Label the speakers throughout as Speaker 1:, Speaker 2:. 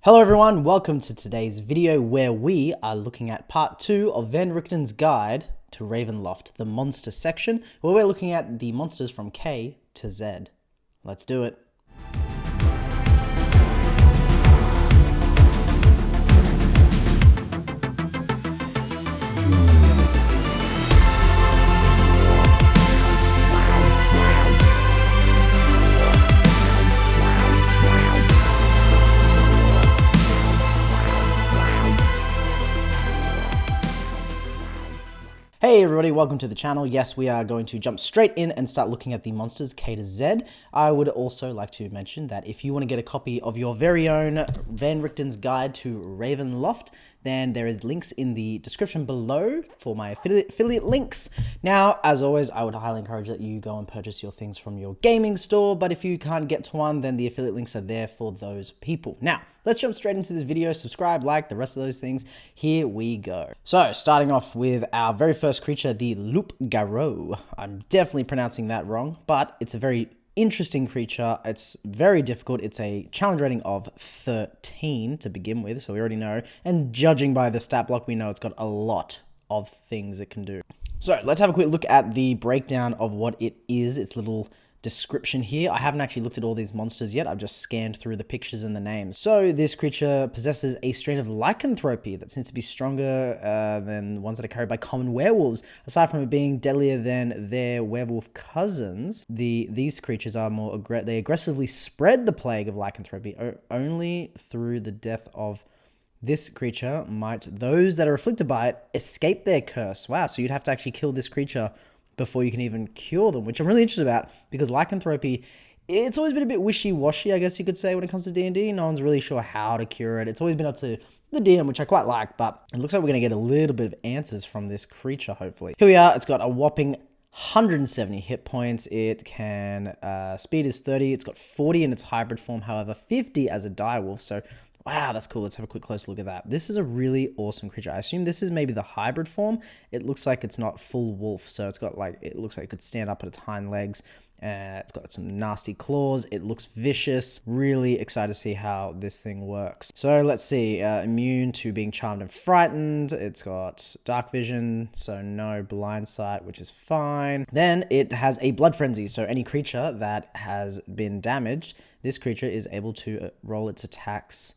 Speaker 1: Hello everyone, welcome to today's video where we are looking at part 2 of Van Richtens' guide to Ravenloft, the monster section, where we're looking at the monsters from K to Z. Let's do it. Hey everybody, welcome to the channel. Yes, we are going to jump straight in and start looking at the monsters K to Z. I would also like to mention that if you want to get a copy of your very own Van Richtens guide to Ravenloft, then there is links in the description below for my affiliate links. Now, as always, I would highly encourage that you go and purchase your things from your gaming store, but if you can't get to one, then the affiliate links are there for those people. Now, let's jump straight into this video. Subscribe, like, the rest of those things. Here we go. So, starting off with our very first creature, the Loup Garou. I'm definitely pronouncing that wrong, but it's a very interesting creature. It's very difficult. It's a challenge rating of 13 to begin with, so we already know. And judging by the stat block, we know it's got a lot of things it can do. So, let's have a quick look at the breakdown of what it is, its little description here. I haven't actually looked at all these monsters yet. I've just scanned through the pictures and the names. So this creature possesses a strain of lycanthropy that seems to be stronger than ones that are carried by common werewolves. Aside from it being deadlier than their werewolf cousins, these creatures are more they aggressively spread the plague of lycanthropy. Only through the death of this creature might those that are afflicted by it escape their curse. Wow, so you'd have to actually kill this creature before you can even cure them, which I'm really interested about, because lycanthropy, it's always been a bit wishy-washy, I guess you could say, when it comes to D&D. No one's really sure how to cure it. It's always been up to the DM, which I quite like, but it looks like we're going to get a little bit of answers from this creature, hopefully. Here we are. It's got a whopping 170 hit points. It can, speed is 30. It's got 40 in its hybrid form, however, 50 as a direwolf, so wow, that's cool. Let's have a quick close look at that. This is a really awesome creature. I assume this is maybe the hybrid form. It looks like it's not full wolf, so it's got like, it looks like it could stand up on its hind legs. It's got some nasty claws. It looks vicious. Really excited to see how this thing works. So let's see. Immune to being charmed and frightened. It's got dark vision, so no blind sight, which is fine. Then it has a blood frenzy. So any creature that has been damaged, this creature is able to roll its attacks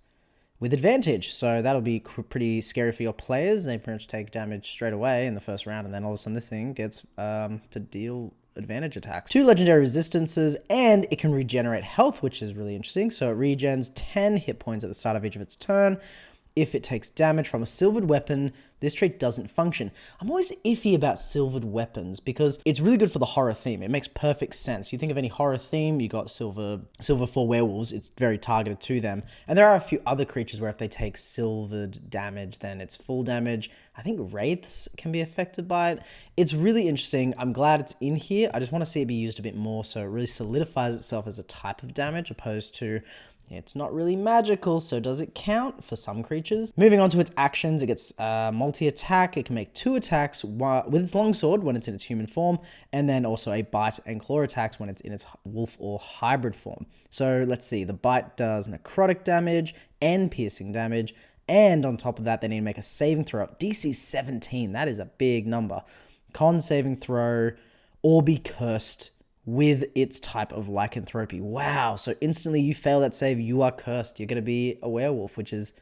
Speaker 1: with advantage. So that'll be pretty scary for your players. They pretty much take damage straight away in the first round, and then all of a sudden this thing gets to deal advantage attacks. 2 legendary resistances, and it can regenerate health, which is really interesting. So it regens 10 hit points at the start of each of its turn. If it takes damage from a silvered weapon, this trait doesn't function. I'm always iffy about silvered weapons because it's really good for the horror theme. It makes perfect sense. You think of any horror theme, you got silver for werewolves. It's very targeted to them. And there are a few other creatures where if they take silvered damage, then it's full damage. I think wraiths can be affected by it. It's really interesting. I'm glad it's in here. I just want to see it be used a bit more so it really solidifies itself as a type of damage opposed to it's not really magical, so does it count for some creatures? Moving on to its actions, it gets multi-attack. It can make 2 attacks with its longsword when it's in its human form, and then also a bite and claw attacks when it's in its wolf or hybrid form. So let's see, the bite does necrotic damage and piercing damage, and on top of that, they need to make a saving throw. DC 17, that is a big number. Con saving throw, or be cursed with its type of lycanthropy. Wow, so instantly you fail that save, you are cursed. You're going to be a werewolf, which is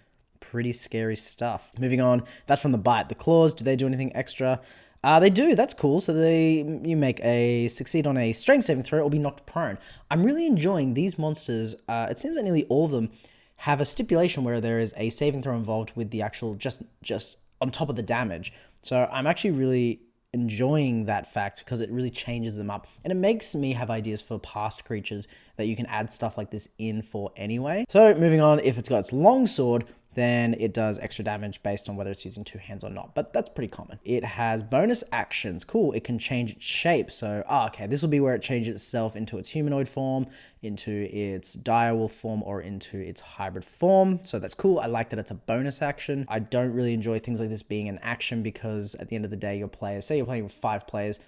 Speaker 1: pretty scary stuff. Moving on, that's from the bite. The claws, do they do anything extra? They do, that's cool. So you make a succeed on a strength saving throw or be knocked prone. I'm really enjoying these monsters. It seems that nearly all of them have a stipulation where there is a saving throw involved with the actual just on top of the damage. So I'm actually really enjoying that fact because it really changes them up, and it makes me have ideas for past creatures that you can add stuff like this in for anyway. So moving on, if it's got its longsword, then it does extra damage based on whether it's using 2 hands or not, but that's pretty common. It has bonus actions. Cool, it can change its shape. So, okay, this will be where it changes itself into its humanoid form, into its direwolf form, or into its hybrid form. So that's cool. I like that it's a bonus action. I don't really enjoy things like this being an action because at the end of the day, your players, say you're playing with 5 players,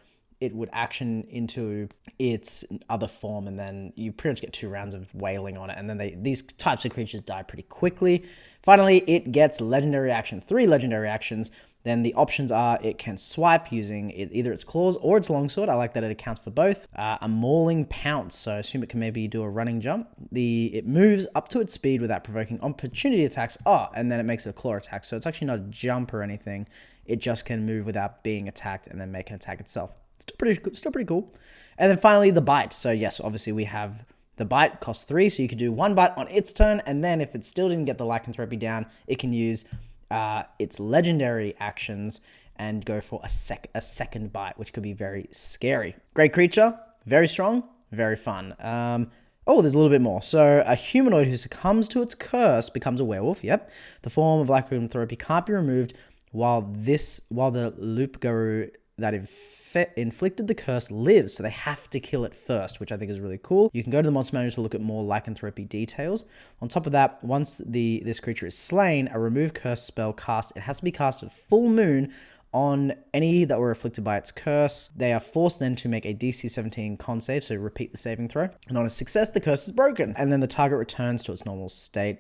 Speaker 1: it would action into its other form, and then you pretty much get 2 rounds of wailing on it, and then these types of creatures die pretty quickly. Finally, it gets legendary action, 3 legendary actions. Then the options are it can swipe using either its claws or its longsword. I like that it accounts for both. A mauling pounce, so I assume it can maybe do a running jump. It moves up to its speed without provoking opportunity attacks. And then it makes it a claw attack, so it's actually not a jump or anything. It just can move without being attacked and then make an attack itself. Still pretty cool. And then finally, the bite. So yes, obviously we have the bite, costs 3, so you could do 1 bite on its turn, and then if it still didn't get the lycanthropy down, it can use its legendary actions and go for a second bite, which could be very scary. Great creature, very strong, very fun. There's a little bit more. So a humanoid who succumbs to its curse becomes a werewolf. Yep. The form of lycanthropy can't be removed while the Loup Garou that inflicted the curse lives, so they have to kill it first, which I think is really cool. You can go to the monster manual to look at more lycanthropy details. On top of that, once this creature is slain, a remove curse spell cast. It has to be cast at full moon on any that were afflicted by its curse. They are forced then to make a DC 17 con save, so repeat the saving throw. And on a success, the curse is broken, and then the target returns to its normal state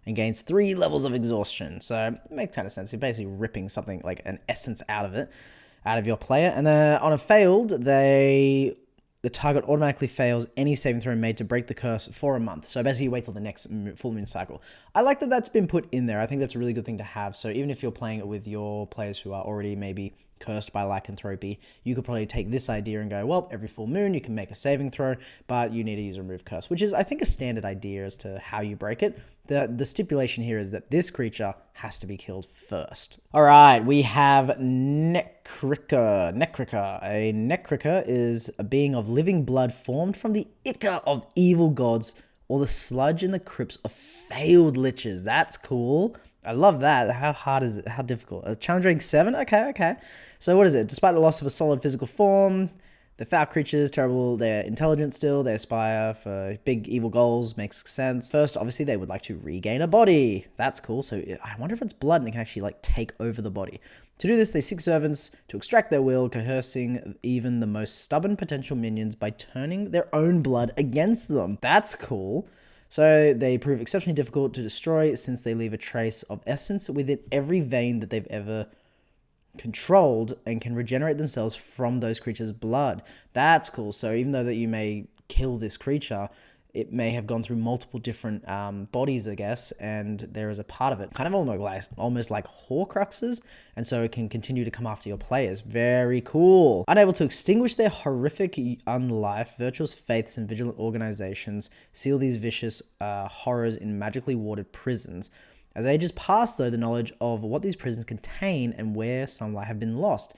Speaker 1: and gains 3 levels of exhaustion. So it makes kind of sense. You're basically ripping something like an essence out of your player. And then on a failed, the target automatically fails any saving throw made to break the curse for a month. So basically you wait till the next full moon cycle. I like that that's been put in there. I think that's a really good thing to have. So even if you're playing it with your players who are already maybe cursed by lycanthropy, you could probably take this idea and go, well, every full moon you can make a saving throw, but you need to use a remove curse, which is, I think, a standard idea as to how you break it. The stipulation here is that this creature has to be killed first. All right, we have Necrichor. A Necrichor is a being of living blood formed from the ichor of evil gods or the sludge in the crypts of failed liches. That's cool. I love that. How hard is it? How difficult? A challenge rating 7? Okay. So what is it? Despite the loss of a solid physical form, the foul creatures, terrible, they're intelligent still, they aspire for big evil goals, makes sense. First, obviously, they would like to regain a body. That's cool. So I wonder if it's blood and it can actually take over the body. To do this, they seek servants to extract their will, coercing even the most stubborn potential minions by turning their own blood against them. That's cool. So they prove exceptionally difficult to destroy since they leave a trace of essence within every vein that they've ever controlled and can regenerate themselves from those creatures' blood. That's cool. So even though that you may kill this creature, it may have gone through multiple different bodies, I guess, and there is a part of it, kind of almost like Horcruxes, and so it can continue to come after your players. Very cool. Unable to extinguish their horrific unlife, virtuous faiths and vigilant organizations seal these vicious horrors in magically warded prisons. As ages pass, though, the knowledge of what these prisons contain and where some have been lost.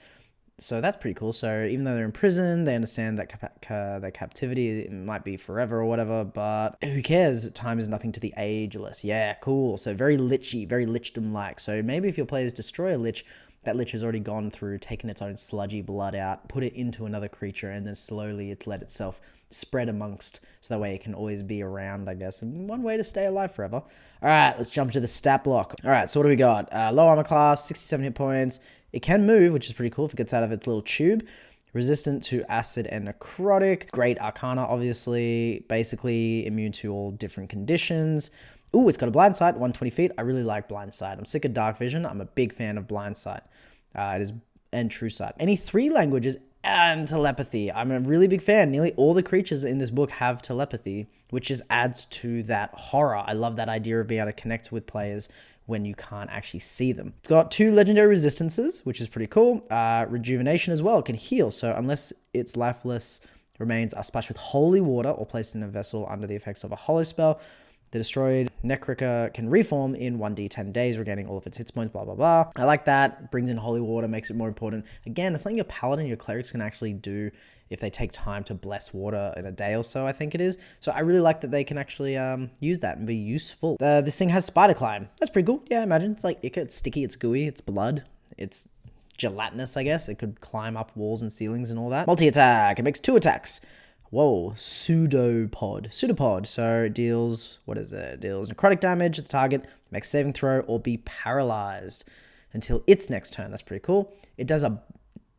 Speaker 1: So that's pretty cool. So even though they're in prison, they understand that their captivity might be forever or whatever, but who cares? Time is nothing to the ageless. Yeah, cool. So very lichy, very lichdom-like. So maybe if your players destroy a lich, that lich has already gone through, taken its own sludgy blood out, put it into another creature, and then slowly it let itself spread amongst, so that way it can always be around, I guess. And one way to stay alive forever. All right, let's jump to the stat block. All right, so what do we got? Low armor class, 67 hit points. It can move, which is pretty cool if it gets out of its little tube. Resistant to acid and necrotic. Great arcana, obviously. Basically immune to all different conditions. Ooh, it's got a blind sight, 120 feet. I really like blind sight. I'm sick of dark vision. I'm a big fan of blind sight. And true sight. Any 3 languages and telepathy. I'm a really big fan. Nearly all the creatures in this book have telepathy, which just adds to that horror. I love that idea of being able to connect with players when you can't actually see them. It's got 2 legendary resistances, which is pretty cool. Rejuvenation as well. It can heal. So unless its lifeless remains are splashed with holy water or placed in a vessel under the effects of a hollow spell, the destroyed Necrichor can reform in 1d10 days, regaining all of its hit points, blah, blah, blah. I like that. Brings in holy water, makes it more important. Again, it's something your paladin, your clerics can actually do if they take time to bless water in a day or so, I think it is. So I really like that they can actually use that and be useful. This thing has spider climb. That's pretty cool. Yeah, imagine. It's like, it's sticky, it's gooey, it's blood, it's gelatinous, I guess. It could climb up walls and ceilings and all that. Multi-attack. It makes 2 attacks. Whoa, pseudopod. So it deals, deals necrotic damage to the target, makes saving throw, or be paralyzed until its next turn. That's pretty cool. It does a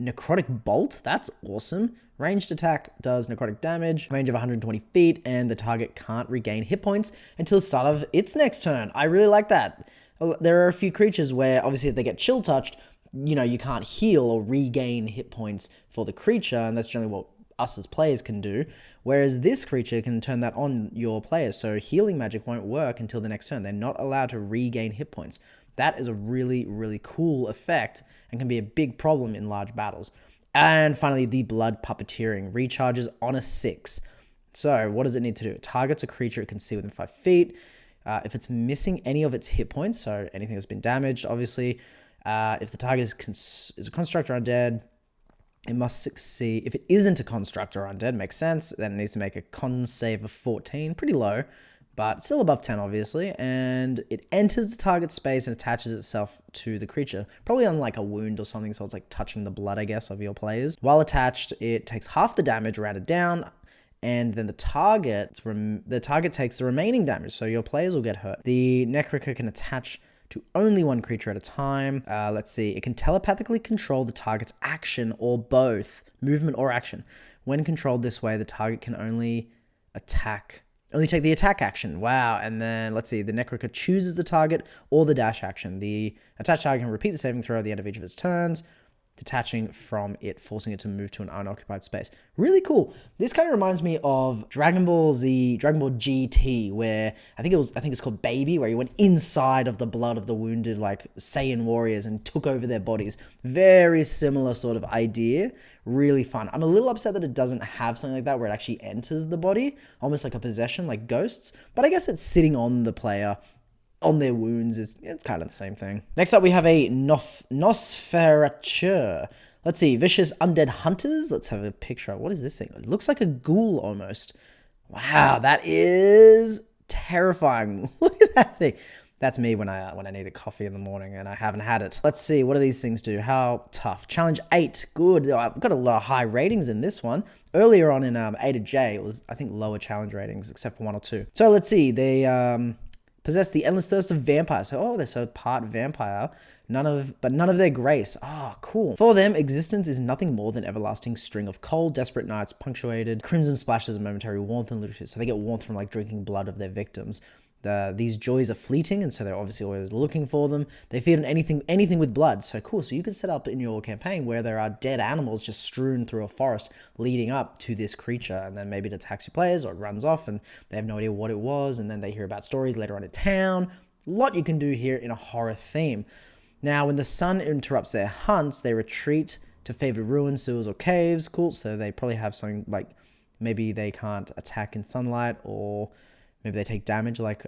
Speaker 1: necrotic bolt. That's awesome. Ranged attack does necrotic damage, range of 120 feet, and the target can't regain hit points until the start of its next turn. I really like that. There are a few creatures where, obviously, if they get chill touched, you know, you can't heal or regain hit points for the creature, and that's generally what us as players can do. Whereas this creature can turn that on your players, so healing magic won't work until the next turn. They're not allowed to regain hit points. That is a really, really cool effect and can be a big problem in large battles. And finally, the blood puppeteering recharges on a 6. So what does it need to do? It targets a creature it can see within 5 feet. If it's missing any of its hit points, so anything that's been damaged, obviously, if the target is a construct or undead, it must succeed. If it isn't a construct or undead, makes sense, then it needs to make a con save of 14. Pretty low, but still above 10, obviously. And it enters the target space and attaches itself to the creature, probably on like a wound or something, so it's like touching the blood, I guess, of your players. While attached, it takes half the damage rounded down, and then the target takes the remaining damage, so your players will get hurt. The Necrichor can attach to only one creature at a time. Let's see. It can telepathically control the target's action or both, movement or action. When controlled this way, the target can only take the attack action. Wow. And then let's see. The Necrichor chooses the target or the dash action. The attached target can repeat the saving throw at the end of each of its turns, detaching from it, forcing it to move to an unoccupied space. Really cool. This kind of reminds me of Dragon Ball GT, where I think it's called Baby, where you went inside of the blood of the wounded, like, Saiyan warriors and took over their bodies. Very similar sort of idea. Really fun. I'm a little upset that it doesn't have something like that where it actually enters the body, almost like a possession, like ghosts, but I guess it's sitting on the player, on their wounds. It's kind of the same thing. Next up, we have a Nosferatu. Let's see, vicious undead hunters. Let's have a picture. What is this thing? It looks like a ghoul almost. Wow, that is terrifying. Look at that thing. That's me when I need a coffee in the morning and I haven't had it. Let's see, what do these things do? How tough? Challenge 8, good. I've got a lot of high ratings in this one. Earlier on in A to J, it was, I think, lower challenge ratings, except for 1 or 2. So let's see, they possess the endless thirst of vampires. So, they're so part vampire, but none of their grace. Cool. For them, existence is nothing more than everlasting string of cold, desperate nights, punctuated crimson splashes of momentary warmth and literature. So they get warmth from like drinking blood of their victims. These joys are fleeting, and so they're obviously always looking for them. They feed on anything with blood. So cool. So you could set up in your campaign where there are dead animals just strewn through a forest leading up to this creature, and then maybe it attacks your players or it runs off and they have no idea what it was, and then they hear about stories later on in town. A lot you can do here in a horror theme. Now, when the sun interrupts their hunts, they retreat to favored ruins, sewers, or caves. Cool. So they probably have something like maybe they can't attack in sunlight, or maybe they take damage like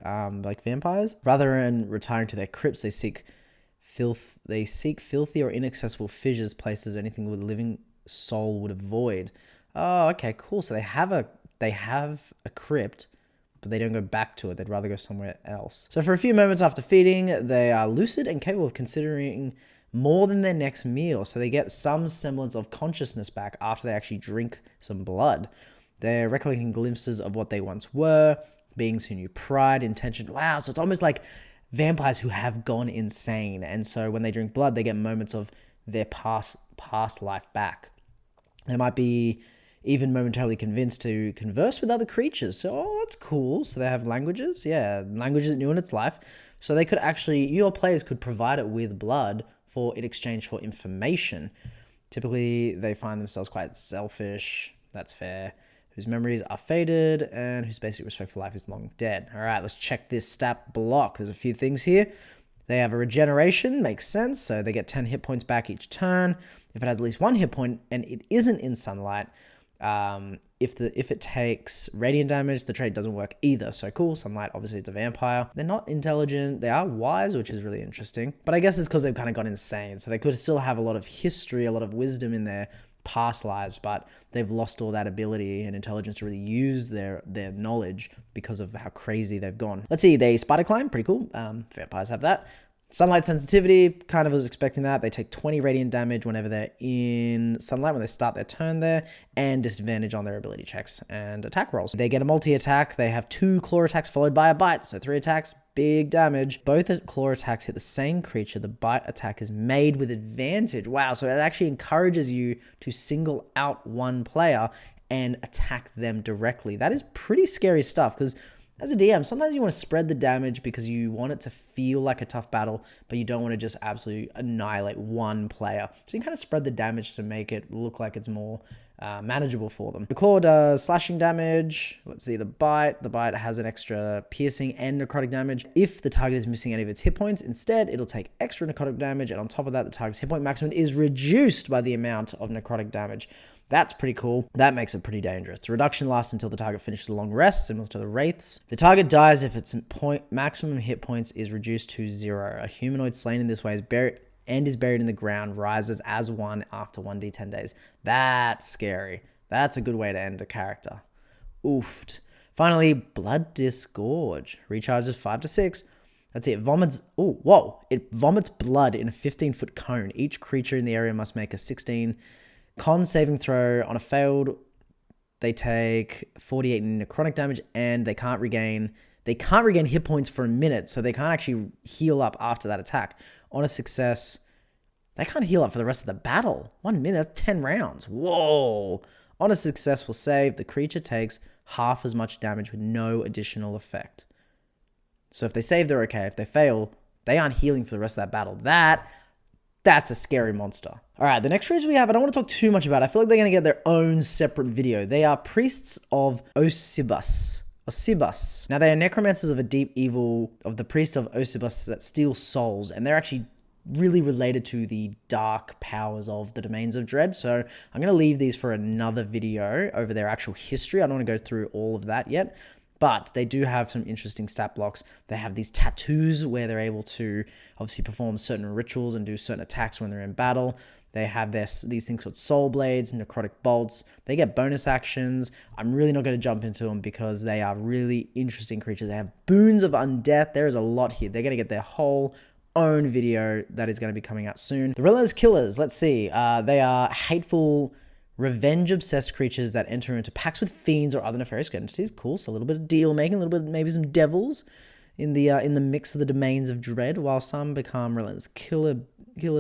Speaker 1: vampires. Rather than retiring to their crypts, they seek filthy or inaccessible fissures, places anything with a living soul would avoid. Oh, okay, cool. So they have a crypt, but they don't go back to it. They'd rather go somewhere else. So for a few moments after feeding, they are lucid and capable of considering more than their next meal. So they get some semblance of consciousness back after they actually drink some blood. They're recollecting glimpses of what they once were, beings who knew pride, intention. Wow, so it's almost like vampires who have gone insane. And so when they drink blood, they get moments of their past life back. They might be even momentarily convinced to converse with other creatures. So, that's cool. So they have languages. Yeah, languages new in its life. So they could actually, your players could provide it with blood in exchange for information. Typically, they find themselves quite selfish. That's fair. Whose memories are faded and whose basic respect for life is long dead. All right, let's check this stat block. There's a few things here. They have a regeneration, makes sense. So they get 10 hit points back each turn. If it has at least 1 hit point and it isn't in sunlight, if it takes radiant damage, the trait doesn't work either. So cool, sunlight, obviously it's a vampire. They're not intelligent. They are wise, which is really interesting. But I guess it's because they've kind of gone insane. So they could still have a lot of history, a lot of wisdom in their past lives, but they've lost all that ability and intelligence to really use their knowledge because of how crazy they've gone. Let's see, they spider climb, pretty cool. Vampires have that. Sunlight sensitivity, kind of was expecting that. They take 20 radiant damage whenever they're in sunlight, when they start their turn there, and disadvantage on their ability checks and attack rolls. They get a multi-attack. They have 2 claw attacks followed by a bite, so 3 attacks, big damage. Both claw attacks hit the same creature. The bite attack is made with advantage. Wow, so it actually encourages you to single out one player and attack them directly. That is pretty scary stuff, because as a DM, sometimes you want to spread the damage because you want it to feel like a tough battle, but you don't want to just absolutely annihilate one player. So you kind of spread the damage to make it look like it's more manageable for them. The claw does slashing damage. Let's see, the bite. The bite has an extra piercing and necrotic damage. If the target is missing any of its hit points, instead, it'll take extra necrotic damage, and on top of that, the target's hit point maximum is reduced by the amount of necrotic damage. That's pretty cool. That makes it pretty dangerous. The reduction lasts until the target finishes a long rest, similar to the Wraiths. The target dies if its maximum hit points is reduced to 0. A humanoid slain in this way is buried in the ground, rises as 1 after 1d10 days. That's scary. That's a good way to end a character. Oofed. Finally, Blood Disgorge. Recharges 5 to 6. That's it. Vomits. Oh, whoa. It vomits blood in a 15-foot cone. Each creature in the area must make a 16 con saving throw. On a failed, they take 48 necrotic damage, and they can't regain hit points for a minute, so they can't actually heal up after that attack. On a success, they can't heal up for the rest of the battle. 1 minute, that's 10 rounds. Whoa. On a successful save, the creature takes half as much damage with no additional effect. So if they save, they're okay. If they fail, they aren't healing for the rest of that battle. That's a scary monster. All right, the next creature we have, I don't want to talk too much about. I feel like they're going to get their own separate video. They are Priests of Osibus. Now, they are necromancers of a deep evil, of the Priest of Osibus that steal souls, and they're actually really related to the dark powers of the Domains of Dread. So I'm going to leave these for another video over their actual history. I don't want to go through all of that yet, but they do have some interesting stat blocks. They have these tattoos where they're able to obviously perform certain rituals and do certain attacks when they're in battle. They have these things called soul blades, necrotic bolts. They get bonus actions. I'm really not going to jump into them because they are really interesting creatures. They have boons of undeath. There is a lot here. They're going to get their whole own video that is going to be coming out soon. The Relentless Killers, let's see. They are hateful, revenge-obsessed creatures that enter into pacts with fiends or other nefarious entities. Cool, so a little bit of deal-making, a little bit maybe some devils in the mix of the Domains of Dread, while some become Relentless Killer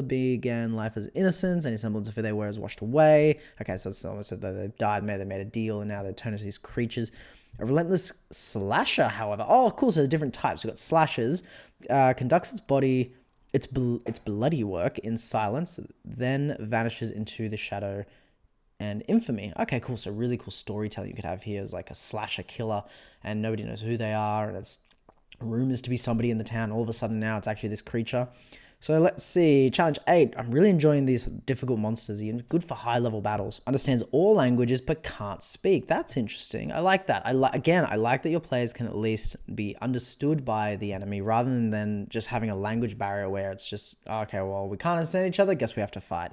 Speaker 1: began life as innocents. Any semblance of who they were is washed away. Okay, so it's almost that they died, they made a deal, and now they turn into these creatures. A Relentless Slasher, however. Oh, cool, so there's different types. We've got Slashers. Conducts its bloody work in silence, then vanishes into the shadow and infamy. Okay, cool, so really cool storytelling you could have here is like a slasher killer, and nobody knows who they are, and it's rumors to be somebody in the town. All of a sudden now it's actually this creature. So let's see, challenge 8. I'm really enjoying these difficult monsters. Good for high level battles. Understands all languages but can't speak. That's interesting. I like that. I like that your players can at least be understood by the enemy rather than just having a language barrier where it's just, okay, well, we can't understand each other, guess we have to fight.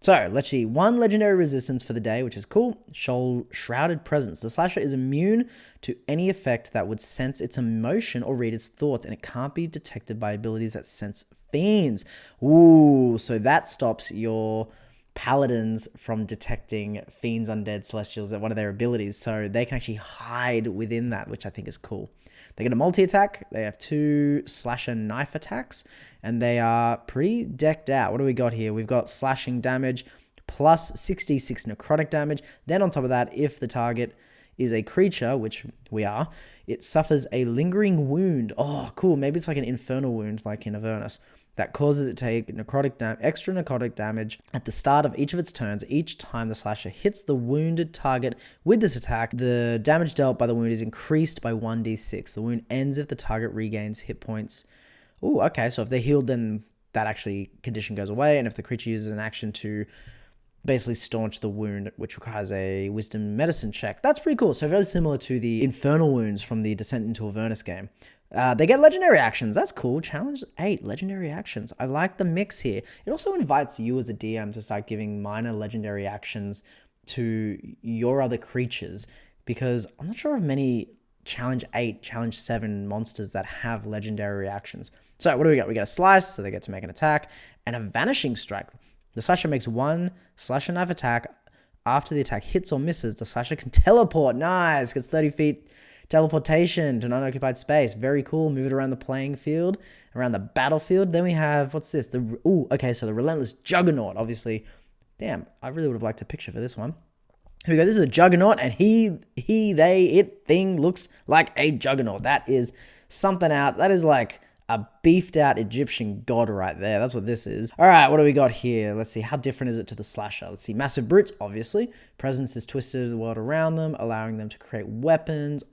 Speaker 1: So let's see, 1 legendary resistance for the day, which is cool. Shrouded Presence. The slasher is immune to any effect that would sense its emotion or read its thoughts, and it can't be detected by abilities that sense fiends. Ooh, so that stops your paladins from detecting fiends, undead, celestials, one of their abilities, so they can actually hide within that, which I think is cool. They get a multi-attack. They have 2 slasher knife attacks, and they are pretty decked out. What do we got here? We've got slashing damage plus 66 necrotic damage. Then on top of that, if the target is a creature, which we are, it suffers a lingering wound. Oh, cool. Maybe it's like an infernal wound, like in Avernus, that causes it to take extra necrotic damage at the start of each of its turns. Each time the slasher hits the wounded target with this attack, the damage dealt by the wound is increased by 1d6. The wound ends if the target regains hit points. Ooh, okay, so if they're healed, then that actually condition goes away, and if the creature uses an action to basically staunch the wound, which requires a wisdom medicine check. That's pretty cool. So very similar to the infernal wounds from the Descent into Avernus game. They get legendary actions. That's cool. Challenge 8, legendary actions. I like the mix here. It also invites you as a DM to start giving minor legendary actions to your other creatures, because I'm not sure of many challenge 8, challenge 7 monsters that have legendary reactions. So what do we got? We get a slice, so they get to make an attack, and a vanishing strike. The slasher makes one slasher knife attack. After the attack hits or misses, the slasher can teleport. Nice. Gets 30 feet teleportation to an unoccupied space. Very cool. Move it around the playing field, around the battlefield. Then we have, what's this? Okay, so the Relentless Juggernaut, obviously. Damn, I really would have liked a picture for this one. Here we go. This is a Juggernaut, and it thing looks like a Juggernaut. That is something out. That is like a beefed out Egyptian god right there. That's what this is. All right, what do we got here? Let's see. How different is it to the slasher? Let's see. Massive brutes, obviously. Presence is twisted the world around them, allowing them to create weapons.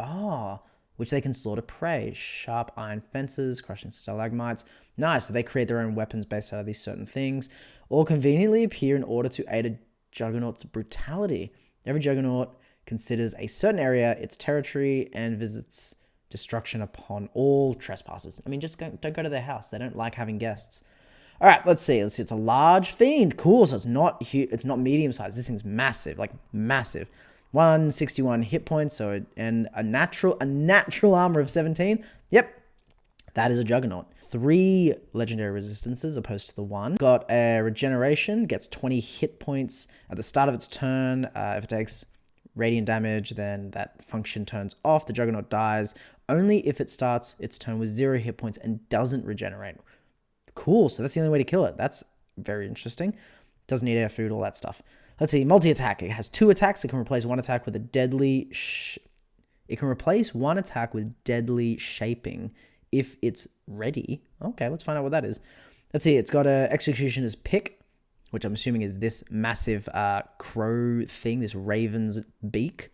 Speaker 1: Which they can slaughter prey. Sharp iron fences, crushing stalagmites. Nice. So they create their own weapons based out of these certain things. All conveniently appear in order to aid a Juggernaut's brutality. Every Juggernaut considers a certain area its territory and visits destruction upon all trespassers. I mean, just don't go to their house. They don't like having guests. All right, let's see. It's a large fiend. Cool. So it's not medium sized. This thing's massive, like massive. 161 hit points. And a natural armor of 17. Yep, that is a Juggernaut. 3 legendary resistances opposed to the 1. Got a regeneration. Gets 20 hit points at the start of its turn. If it takes radiant damage, then that function turns off. The Juggernaut dies only if it starts its turn with 0 hit points and doesn't regenerate. Cool, so that's the only way to kill it. That's very interesting. Doesn't need air, food, all that stuff. Let's see, multi-attack. It has 2 attacks. It can replace one attack with a deadly... It can replace one attack with deadly shaping if it's ready. Okay, let's find out what that is. Let's see, it's got a Executioner's Pick, which I'm assuming is this massive crow thing, this raven's beak.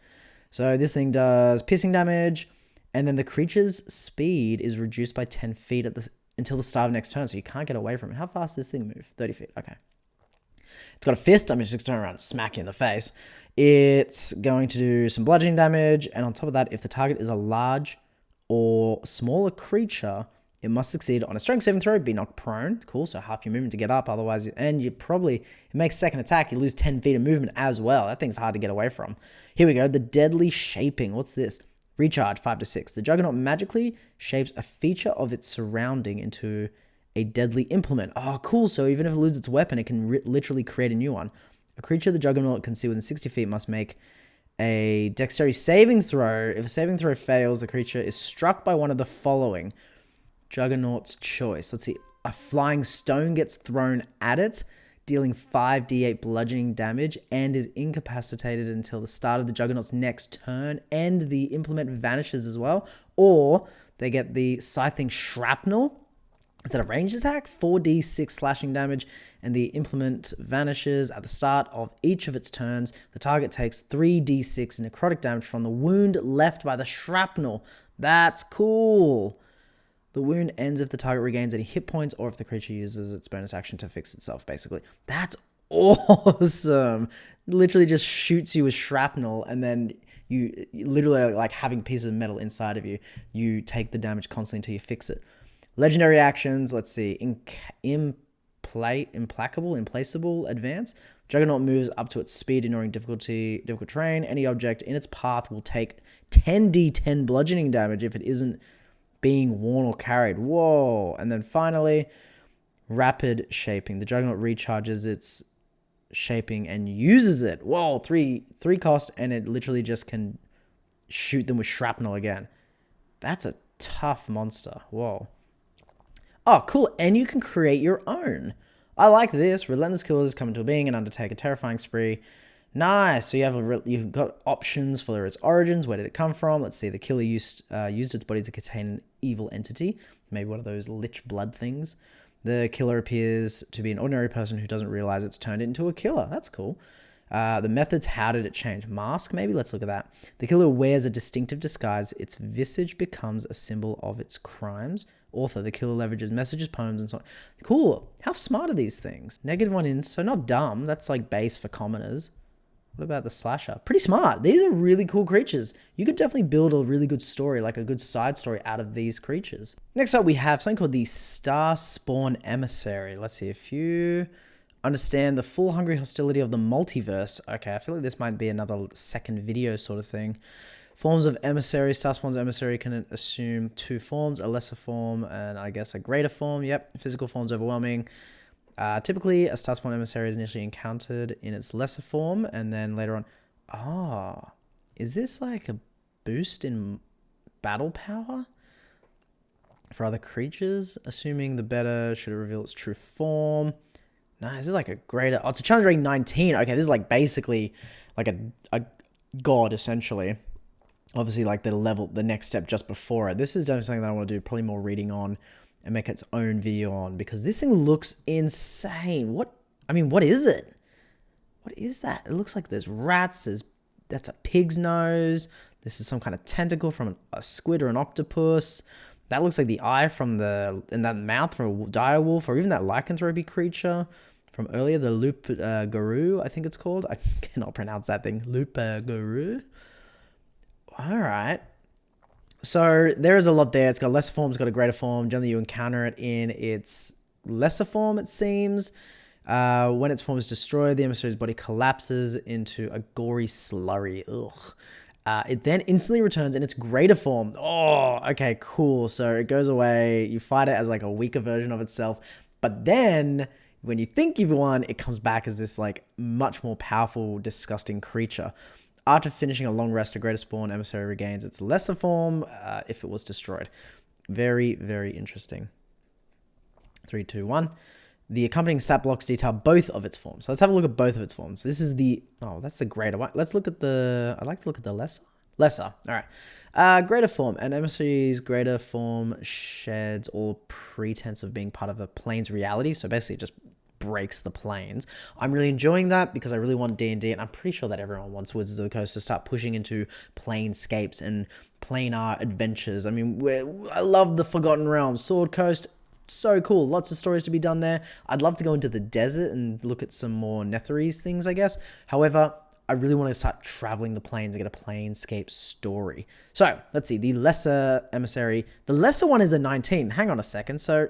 Speaker 1: So this thing does piercing damage, and then the creature's speed is reduced by 10 feet until the start of next turn, so you can't get away from it. How fast does this thing move? 30 feet, okay. It's got a fist. I'm just going to turn around and smack you in the face. It's going to do some bludgeoning damage, and on top of that, if the target is a large or smaller creature, it must succeed on a strength 7 throw, be knocked prone. Cool, so half your movement to get up, otherwise, it makes second attack, you lose 10 feet of movement as well. That thing's hard to get away from. Here we go, the Deadly Shaping. What's this? Recharge, 5 to 6. The Juggernaut magically shapes a feature of its surrounding into a deadly implement. Oh, cool, so even if it loses its weapon, it can literally create a new one. A creature the Juggernaut can see within 60 feet must make a dexterity saving throw. If a saving throw fails, the creature is struck by one of the following. Juggernaut's choice. Let's see. A flying stone gets thrown at it, dealing 5d8 bludgeoning damage, and is incapacitated until the start of the Juggernaut's next turn, and the implement vanishes as well. Or they get the Scything Shrapnel. It's a ranged attack, 4d6 slashing damage, and the implement vanishes at the start of each of its turns. The target takes 3d6 necrotic damage from the wound left by the shrapnel. That's cool. The wound ends if the target regains any hit points or if the creature uses its bonus action to fix itself, basically. That's awesome. Literally just shoots you with shrapnel, and then you literally are like having pieces of metal inside of you. You take the damage constantly until you fix it. Legendary actions, let's see. Implacable advance. Juggernaut moves up to its speed, ignoring difficult terrain. Any object in its path will take 10d10 bludgeoning damage if it isn't being worn or carried. Whoa. And then finally, rapid shaping. The Juggernaut recharges its shaping and uses it. Whoa, three cost, and it literally just can shoot them with shrapnel again. That's a tough monster. Whoa. Oh, cool. And you can create your own. I like this. Relentless Killers come into being and undertake a terrifying spree. Nice. So you've got options for its origins. Where did it come from? Let's see. The killer used its body to contain an evil entity. Maybe one of those lich blood things. The killer appears to be an ordinary person who doesn't realize it's turned into a killer. That's cool. The methods, how did it change? Mask, maybe? Let's look at that. The killer wears a distinctive disguise. Its visage becomes a symbol of its crimes. Author, the killer leverages messages, poems, and so on. Cool. How smart are these things? -1 in, so not dumb. That's like base for commoners. What about the slasher? Pretty smart. These are really cool creatures. You could definitely build a really good story, like a good side story out of these creatures. Next up, we have something called the Star Spawn Emissary. Let's see if you understand the full hungry hostility of the multiverse. Okay, I feel like this might be another second video sort of thing. Forms of Emissary. Starspawn's Emissary can assume 2 forms, a lesser form and I guess a greater form. Yep, physical form's overwhelming. Typically, a Starspawn Emissary is initially encountered in its lesser form, and then later on... Oh, is this like a boost in battle power for other creatures? Assuming the better, should it reveal its true form? No, this is like a greater... Oh, it's a challenge rating 19. Okay, this is like basically like a god, essentially. Obviously, like the next step just before it. This is definitely something that I want to do probably more reading on and make its own video on, because this thing looks insane. What is it? What is that? It looks like there's rats. That's a pig's nose. This is some kind of tentacle from a squid or an octopus. That looks like the eye and that mouth from a direwolf, or even that lycanthropy creature from earlier, the Loup Garou, I think it's called. I cannot pronounce that thing. Loup Garou. All right. So there is a lot there. It's got lesser form, it's got a greater form. Generally, you encounter it in its lesser form, it seems. When its form is destroyed, the emissary's body collapses into a gory slurry. Ugh. It then instantly returns in its greater form. Oh, okay, cool. So it goes away. You fight it as like a weaker version of itself. But then when you think you've won, it comes back as this like much more powerful, disgusting creature. After finishing a long rest, a greater spawn emissary regains its lesser form if it was destroyed. Very, very interesting. 3, 2, 1. The accompanying stat blocks detail both of its forms. So let's have a look at both of its forms. This is the... Oh, that's the greater one. Let's look at the... I'd like to look at the lesser. Lesser. All right. Greater form. An emissary's greater form sheds all pretense of being part of a plane's reality. So basically it just breaks the planes. I'm really enjoying that because I really want D&D, and I'm pretty sure that everyone wants Wizards of the Coast to start pushing into planescapes and planar adventures. I mean, I love the Forgotten Realms, Sword Coast, so cool. Lots of stories to be done there. I'd love to go into the desert and look at some more Netherese things, I guess. However, I really want to start traveling the plains and get a planescape story. So let's see, the lesser emissary. The lesser one is a 19. Hang on a second. So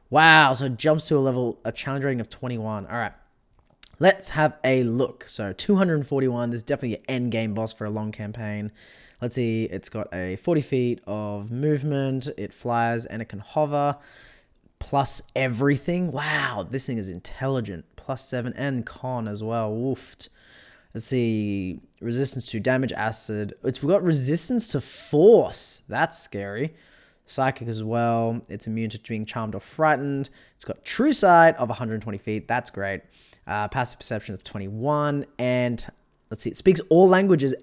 Speaker 1: wow, so it jumps to a challenge rating of 21. All right, let's have a look. So 241, this is definitely an end game boss for a long campaign. Let's see, it's got a 40 feet of movement, it flies and it can hover, plus everything. Wow, this thing is intelligent, +7 and con as well, woofed. Let's see, resistance to damage, acid. It's got resistance to force, that's scary. Psychic as well. It's immune to being charmed or frightened. It's got true sight of 120 feet. That's great. Passive perception of 21. And let's see, it speaks all languages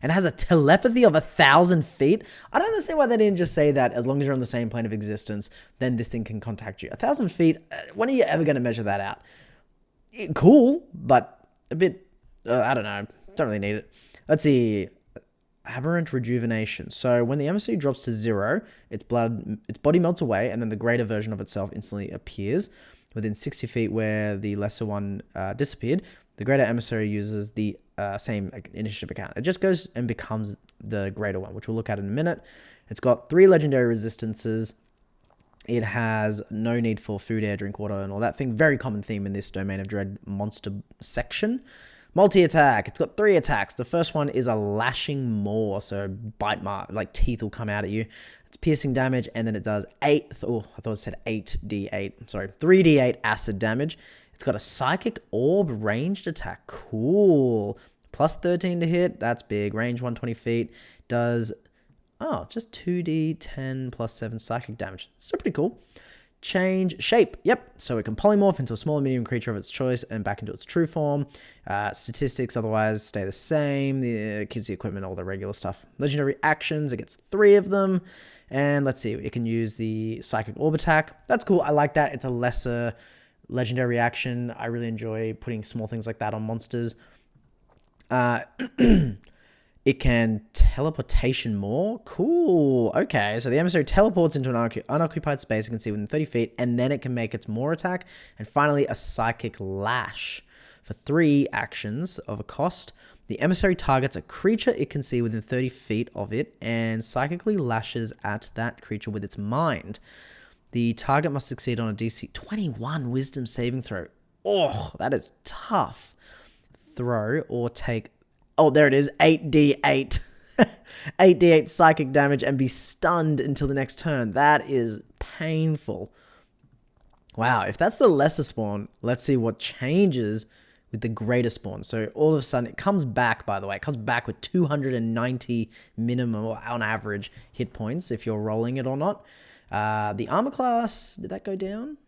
Speaker 1: and has a telepathy of 1,000 feet. I don't understand why they didn't just say that as long as you're on the same plane of existence, then this thing can contact you. 1,000 feet, when are you ever going to measure that out? Cool, but a bit, I don't know. Don't really need it. Let's see. Aberrant rejuvenation. So when the emissary drops to 0, its body melts away, and then the greater version of itself instantly appears within 60 feet where the lesser one disappeared. The greater emissary uses the same initiative account. It just goes and becomes the greater one, which we'll look at in a minute. It's got 3 legendary resistances. It has no need for food, air, drink, water, and all that thing. Very common theme in this Domain of Dread monster section. Multi-attack. It's got 3 attacks. The first one is a lashing maw, so bite mark, like teeth will come out at you. It's piercing damage, and then it does 3d8 acid damage. It's got a psychic orb ranged attack. Cool. +13 to hit. That's big. Range 120 feet. Does, just 2d10 +7 psychic damage. Still pretty cool. Change shape. Yep. So it can polymorph into a small or medium creature of its choice and back into its true form. Statistics otherwise stay the same. It keeps the equipment, all the regular stuff. Legendary actions. It gets 3 of them. And let's see. It can use the psychic orb attack. That's cool. I like that. It's a lesser legendary action. I really enjoy putting small things like that on monsters. It can teleportation more. Cool. Okay, so the emissary teleports into an unoccupied space it can see within 30 feet, and then it can make its more attack. And finally, a psychic lash. For 3 actions of a cost, the emissary targets a creature it can see within 30 feet of it and psychically lashes at that creature with its mind. The target must succeed on a DC 21 wisdom saving throw. Oh, that is tough. Throw or take... Oh, there it is, 8d8. 8d8 psychic damage and be stunned until the next turn. That is painful. Wow, if that's the lesser spawn, let's see what changes with the greater spawn. So all of a sudden, it comes back, by the way. It comes back with 290 minimum, or on average, hit points, if you're rolling it or not. The armor class, did that go down?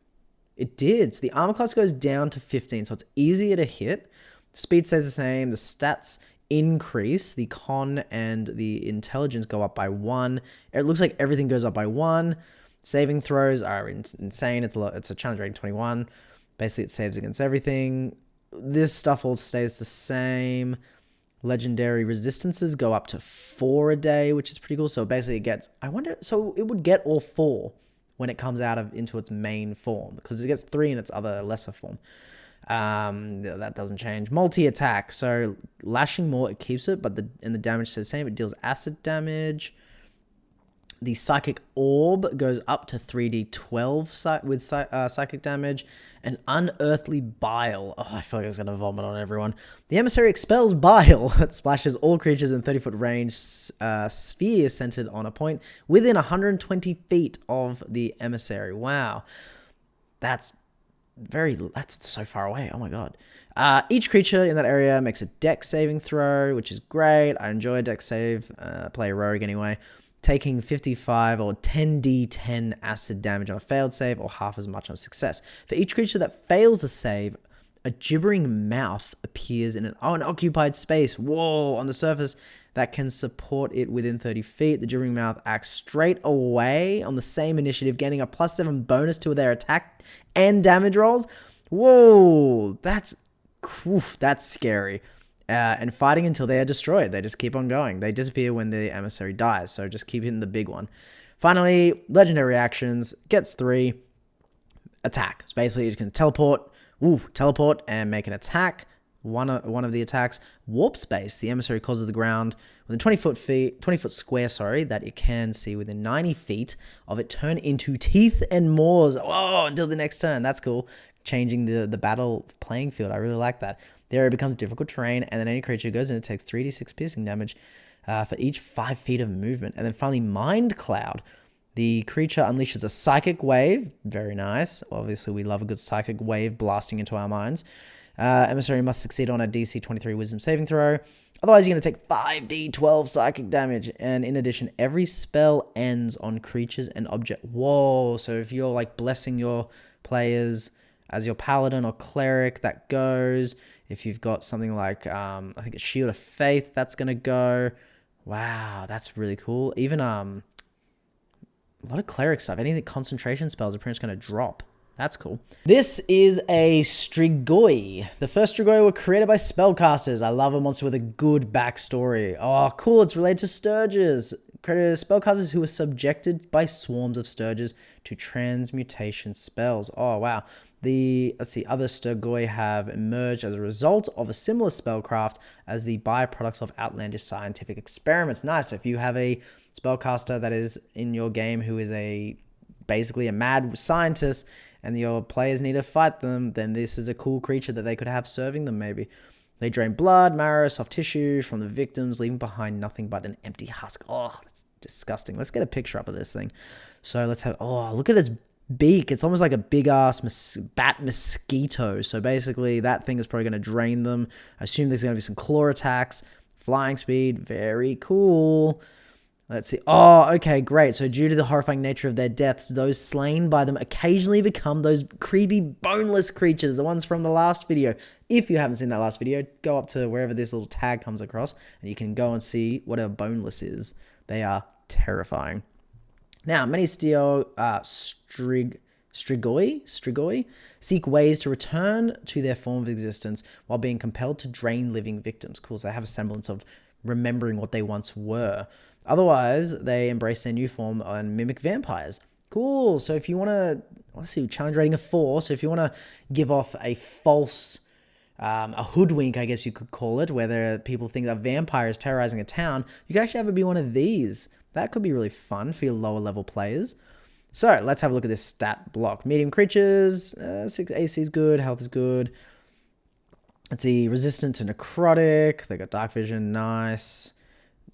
Speaker 1: It did. So the armor class goes down to 15, so it's easier to hit. The speed stays the same. The stats increase. The con and the intelligence go up by 1. It looks like everything goes up by 1. Saving throws are insane. It's a challenge rating 21. Basically, it saves against everything. This stuff all stays the same. Legendary resistances go up to 4 a day, which is pretty cool. So basically it gets, I wonder, so it would get all 4 when it comes into its main form, because it gets 3 in its other lesser form. That doesn't change. Multi-attack. So lashing more, it keeps it, but the damage stays the same. It deals acid damage. The Psychic Orb goes up to 3d12 with psychic damage. And Unearthly Bile. Oh, I feel like I was going to vomit on everyone. The Emissary expels bile. It splashes all creatures in 30-foot range. Sphere centered on a point within 120 feet of the Emissary. Wow. That's so far away. Oh my god. Each creature in that area makes a dex saving throw, which is great. I enjoy a dex save. Play a rogue anyway. Taking 55 or 10d10 acid damage on a failed save, or half as much on success. For each creature that fails the save, a gibbering mouth appears in an unoccupied space, on the surface that can support it within 30 feet. The gibbering mouth acts straight away on the same initiative, gaining a +7 bonus to their attack and damage rolls. Whoa, that's scary. And fighting until they are destroyed. They just keep on going. They disappear when the Emissary dies, so just keep hitting the big one. Finally, legendary actions, gets 3. Attack. So basically, you can teleport and make an attack. One of the attacks. Warp space. The Emissary causes the ground within 20 foot square, that it can see within 90 feet of it turn into teeth and maws. Until the next turn. That's cool. Changing the battle playing field. I really like that. The area becomes difficult terrain, and then any creature who goes in, it takes 3d6 piercing damage for each 5 feet of movement. And then finally, Mind Cloud. The creature unleashes a psychic wave. Very nice. Obviously, we love a good psychic wave blasting into our minds. Emissary must succeed on a DC 23 Wisdom saving throw. Otherwise, you're going to take 5d12 psychic damage. And in addition, every spell ends on creatures and object. Whoa. So if you're like blessing your players as your paladin or cleric, that goes. If you've got something like, I think it's Shield of Faith, that's going to go. Wow, that's really cool. Even a lot of cleric stuff. Anything concentration spells are pretty much going to drop. That's cool. This is a Strigoi. The first Strigoi were created by spellcasters. I love a monster with a good backstory. Oh, cool. It's related to Sturges. Created spellcasters who were subjected by swarms of Sturges to transmutation spells. Oh, wow. Other Strigoi have emerged as a result of a similar spellcraft as the byproducts of outlandish scientific experiments. Nice. So if you have a spellcaster that is in your game who is basically a mad scientist and your players need to fight them, then this is a cool creature that they could have serving them maybe. They drain blood, marrow, soft tissue from the victims, leaving behind nothing but an empty husk. Oh, that's disgusting. Let's get a picture up of this thing. So let's have, look at its beak. It's almost like a big ass bat mosquito. So basically that thing is probably going to drain them. I assume there's going to be some claw attacks. Flying speed, very cool. Let's see. Oh, okay, great. So due to the horrifying nature of their deaths, those slain by them occasionally become those creepy boneless creatures, the ones from the last video. If you haven't seen that last video, go up to wherever this little tag comes across and you can go and see whatever boneless is. They are terrifying. Now, many Strigoi seek ways to return to their form of existence while being compelled to drain living victims. Cool, so they have a semblance of remembering what they once were. Otherwise, they embrace their new form and mimic vampires. Cool, so if you want to, let's see, challenge rating of 4, so if you want to give off a false, a hoodwink, I guess you could call it, where people think that vampire is terrorizing a town, you could actually have it be one of these. That could be really fun for your lower level players. So let's have a look at this stat block. Medium creatures, 6 AC is good, health is good. Let's see, resistant to necrotic. They got dark vision, nice.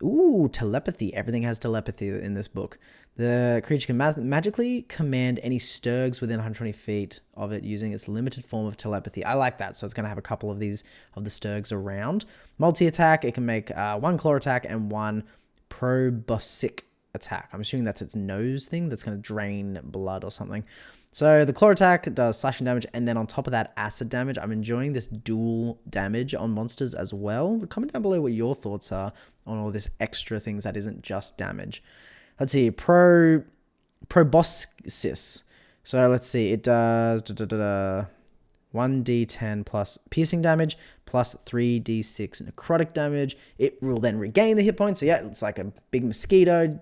Speaker 1: Ooh, telepathy. Everything has telepathy in this book. The creature can magically command any Strgs within 120 feet of it using its limited form of telepathy. I like that. So it's going to have a couple of these of the Strgs around. Multi-attack. It can make one claw attack and one proboscic attack. I'm assuming that's its nose thing that's going to drain blood or something. So the claw attack does slashing damage, and then on top of that, acid damage. I'm enjoying this dual damage on monsters as well. Comment down below what your thoughts are on all this extra things that isn't just damage. Let's see, proboscis. So let's see, it does 1d10 plus piercing damage plus 3d6 necrotic damage. It will then regain the hit points. So yeah, it's like a big mosquito.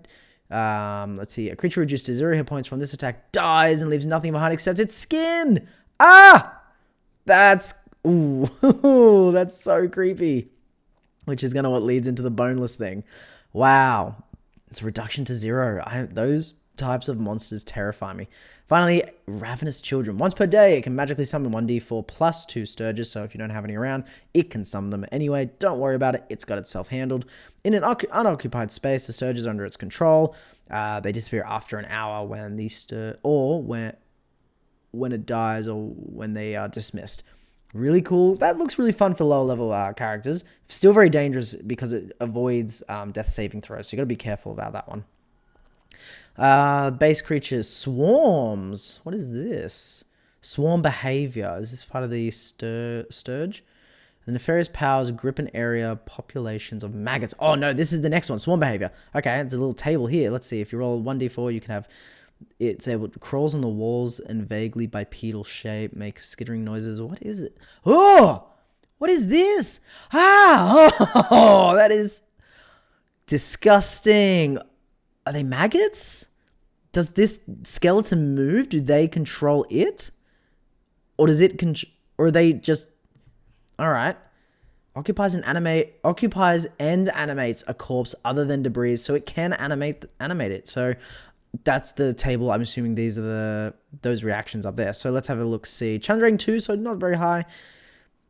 Speaker 1: Let's see, a creature reduced to 0 hit points from this attack dies and leaves nothing behind except its skin. Ah! That's, ooh, that's so creepy. Which is gonna what leads into the boneless thing. Wow. It's a reduction to 0. Those types of monsters terrify me. Finally, Ravenous Children. Once per day, it can magically summon 1d4 plus 2 Sturges, so if you don't have any around, it can summon them anyway. Don't worry about it. It's got itself handled. In an unoccupied space, the Sturges are under its control. They disappear after an hour when when it dies or when they are dismissed. Really cool. That looks really fun for lower level characters. Still very dangerous because it avoids death saving throws. So you got to be careful about that one. Base creatures. Swarms. What is this? Swarm behavior. Is this part of the Sturge? The nefarious powers grip an area, populations of maggots. Oh no, this is the next one. Swarm behavior. Okay, it's a little table here. Let's see. If you roll 1d4, you can have... It's able to crawls on the walls and vaguely bipedal shape, make skittering noises. What is it? Oh! What is this? Ah! Oh, that is disgusting. Are they maggots? Does this skeleton move? Do they control it? Or does it or are they just... Alright. Occupies and animates a corpse other than debris, so it can animate it. So that's the table. I'm assuming these are those reactions up there. So let's have a look. See, Chandrang 2, so not very high,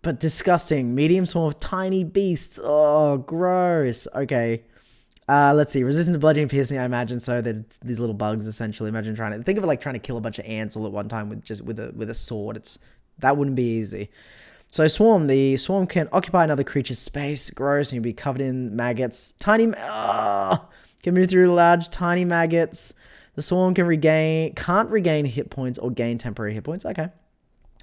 Speaker 1: but disgusting. Medium swarm of tiny beasts. Oh, gross. Okay. Let's see. Resistant to bludgeoning, piercing. I imagine so. They're these little bugs essentially. Imagine think of it like trying to kill a bunch of ants all at one time with a sword. That wouldn't be easy. So swarm. The swarm can occupy another creature's space. Gross. And you'll be covered in maggots. Can move through large tiny maggots. The swarm can't regain hit points or gain temporary hit points. Okay.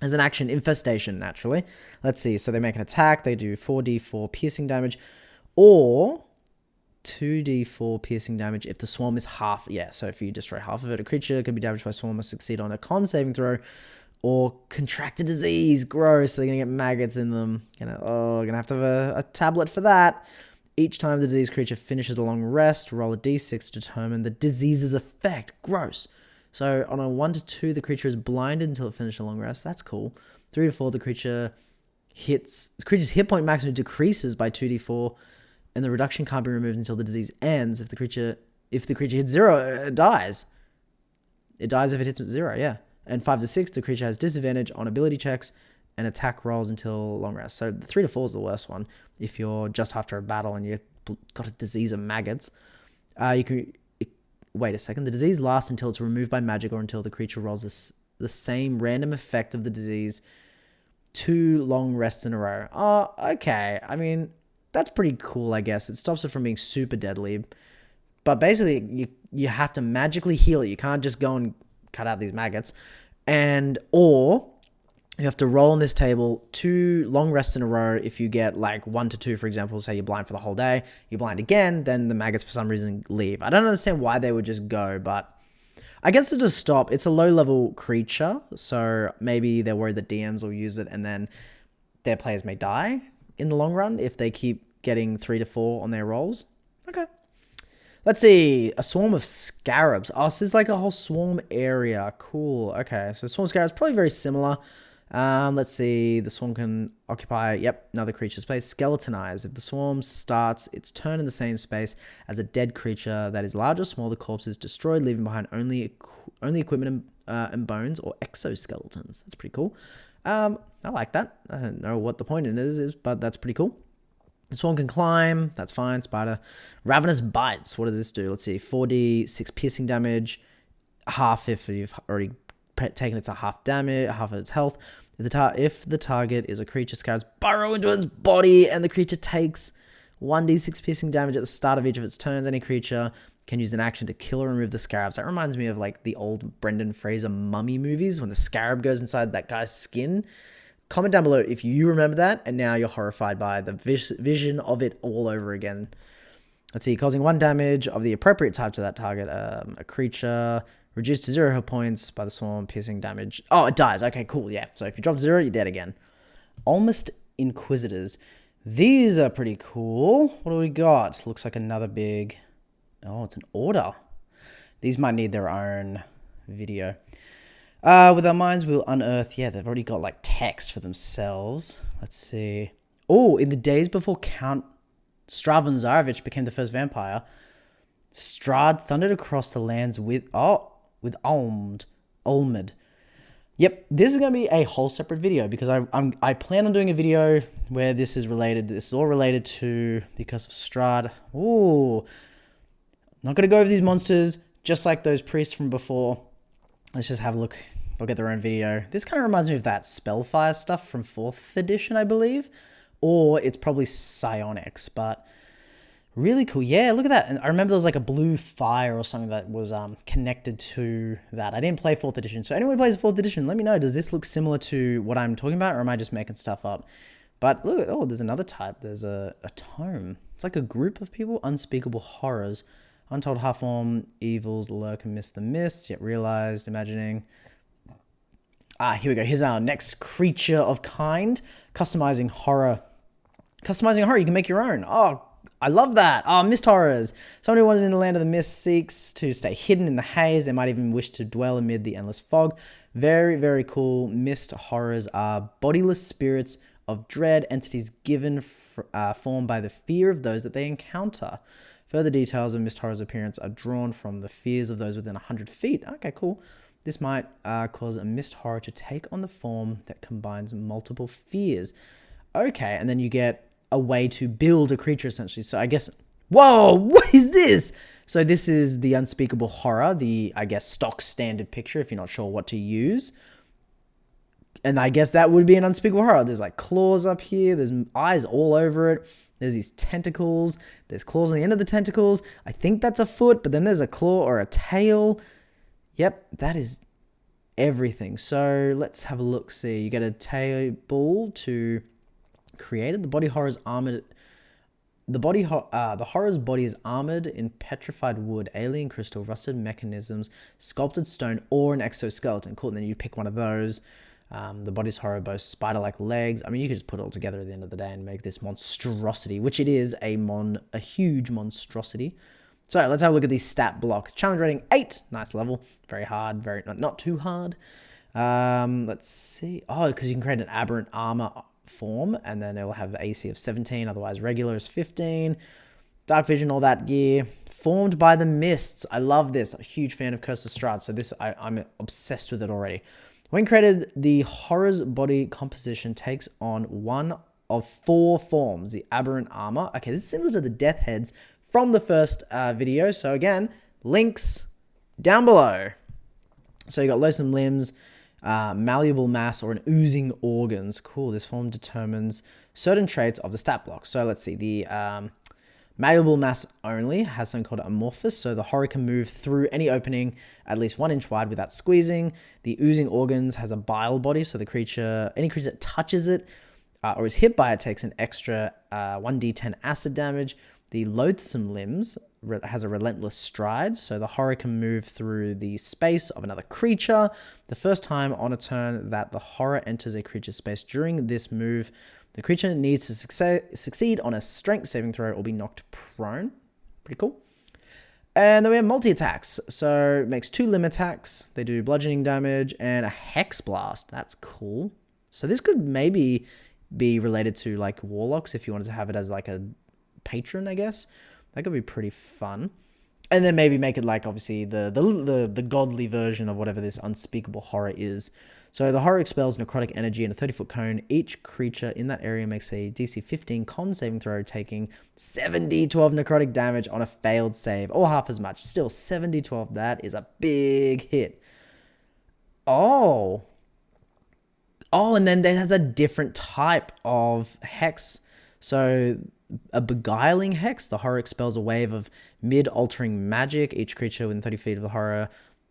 Speaker 1: As an action, infestation, naturally. Let's see. So they make an attack. They do 4d4 piercing damage or 2d4 piercing damage if the swarm is half. Yeah, so if you destroy half of it, a creature can be damaged by swarm or succeed on a con saving throw or contract a disease. Gross. They're going to get maggots in them. Gonna have to have a tablet for that. Each time the diseased creature finishes a long rest, roll a d6 to determine the disease's effect. Gross. So on a 1 to 2, the creature is blinded until it finishes a long rest. That's cool. 3 to 4, the creature's hit point maximum decreases by 2d4, and the reduction can't be removed until the disease ends. If the creature hits 0, it dies. It dies if it hits 0, yeah. And 5 to 6, the creature has disadvantage on ability checks and attack rolls until long rest. So 3 to 4 is the worst one. If you're just after a battle and you've got a disease of maggots, wait a second. The disease lasts until it's removed by magic or until the creature rolls the same random effect of the disease 2 long rests in a row. Oh, okay. I mean, that's pretty cool, I guess. It stops it from being super deadly. But basically, you have to magically heal it. You can't just go and cut out these maggots. Or you have to roll on this table 2 long rests in a row. If you get like 1 to 2, for example, say you're blind for the whole day, you're blind again, then the maggots for some reason leave. I don't understand why they would just go, but I guess to just stop. It's a low level creature, so maybe they're worried that DMs will use it and then their players may die in the long run if they keep getting 3 to 4 on their rolls. Okay. Let's see. A swarm of scarabs. Oh, so this is like a whole swarm area. Cool. Okay, so swarm of scarabs, probably very similar. Let's see. The swarm can occupy, another creature's space. Skeletonized. If the swarm starts its turn in the same space as a dead creature that is large or small, the corpse is destroyed, leaving behind only equipment and bones or exoskeletons. That's pretty cool. I like that. I don't know what the point in it is, but that's pretty cool. Swarm can climb. That's fine. Spider. Ravenous bites. What does this do? Let's see. 4d6 piercing damage. Half if you've already taken its half damage, half of its health. If the target is a creature, scarabs burrow into its body, and the creature takes 1d6 piercing damage at the start of each of its turns. Any creature can use an action to kill or remove the scarabs. That reminds me of like the old Brendan Fraser mummy movies when the scarab goes inside that guy's skin. Comment down below if you remember that, and now you're horrified by the vision of it all over again. Let's see, causing 1 damage of the appropriate type to that target. A creature reduced to 0 hit points by the swarm, piercing damage. Oh, it dies. Okay, cool, yeah. So if you drop to 0, you're dead again. Ulmist Inquisitors. These are pretty cool. What do we got? Looks like another big... Oh, it's an order. These might need their own video. With our minds, we'll unearth... Yeah, they've already got like text for themselves. Let's see. Oh, in the days before Count Stravan Zarevich became the first vampire, Strahd thundered across the lands with Ulmid. Yep, this is going to be a whole separate video because I plan on doing a video where this is related. This is all related to the Curse of Strahd. Ooh. Not going to go over these monsters just like those priests from before. Let's just have a look. They'll get their own video. This kind of reminds me of that Spellfire stuff from 4th edition, I believe. Or it's probably psionics, but really cool. Yeah, look at that. And I remember there was like a blue fire or something that was connected to that. I didn't play 4th edition. So anyone who plays 4th edition, let me know. Does this look similar to what I'm talking about, or am I just making stuff up? But look, oh, there's another type. There's a tome. It's like a group of people. Unspeakable Horrors. Untold half-form evils lurk amidst the mist, yet realized, imagining. Here we go. Here's our next creature of kind. Customizing horror. Customizing horror, you can make your own. Oh, I love that. Oh, mist horrors. Somebody who wanders in the land of the mist seeks to stay hidden in the haze. They might even wish to dwell amid the endless fog. Very, very cool. Mist horrors are bodiless spirits of dread, entities given form by the fear of those that they encounter. Further details of mist horror's appearance are drawn from the fears of those within 100 feet. Okay, cool. This might cause a mist horror to take on the form that combines multiple fears. Okay, and then you get a way to build a creature, essentially. So I guess... Whoa, what is this? So this is the Unspeakable Horror, the, I guess, stock standard picture, if you're not sure what to use. And I guess that would be an Unspeakable Horror. There's like claws up here. There's eyes all over it. There's these tentacles. There's claws on the end of the tentacles. I think that's a foot, but then there's a claw or a tail. Yep, that is everything. So let's have a look. See, you get a table to create it. The body horror's armored. The horror's body is armored in petrified wood, alien crystal, rusted mechanisms, sculpted stone, or an exoskeleton. Cool. And then you pick one of those. The body's horror boasts spider-like legs. I mean, you could just put it all together at the end of the day and make this monstrosity, which it is a huge monstrosity. So let's have a look at the stat block. Challenge rating 8. Nice level. Very hard. Not too hard. Let's see. Oh, because you can create an aberrant armor form, and then it will have AC of 17. Otherwise, regular is 15. Dark vision, all that gear. Formed by the mists. I love this. A huge fan of Curse of Strahd. So this, I'm obsessed with it already. When created, the horror's body composition takes on one of 4 forms. The aberrant armor. Okay, this is similar to the death heads from the first video. So again, links down below. So you got loathsome limbs, malleable mass, or an oozing organs. Cool. This form determines certain traits of the stat block. So let's see. The malleable mass only has something called amorphous, so the horror can move through any opening at least 1 inch wide without squeezing. The oozing organs has a bile body, so any creature that touches it or is hit by it takes an extra 1d10 acid damage. The loathsome limbs has a relentless stride, so the horror can move through the space of another creature. The first time on a turn that the horror enters a creature's space during this move, the creature needs to succeed on a strength saving throw or be knocked prone. Pretty cool. And then we have multi-attacks. So it makes 2 limb attacks. They do bludgeoning damage and a hex blast. That's cool. So this could maybe be related to like warlocks if you wanted to have it as like a patron, I guess. That could be pretty fun. And then maybe make it like, obviously, the godly version of whatever this Unspeakable Horror is. So the horror expels necrotic energy in a 30-foot cone. Each creature in that area makes a DC 15 con saving throw, taking 7d12 necrotic damage on a failed save, or half as much. Still, 7d12, that is a big hit. Oh, and then there has a different type of hex. So a beguiling hex. The horror expels a wave of mid-altering magic. Each creature within 30 feet of the horror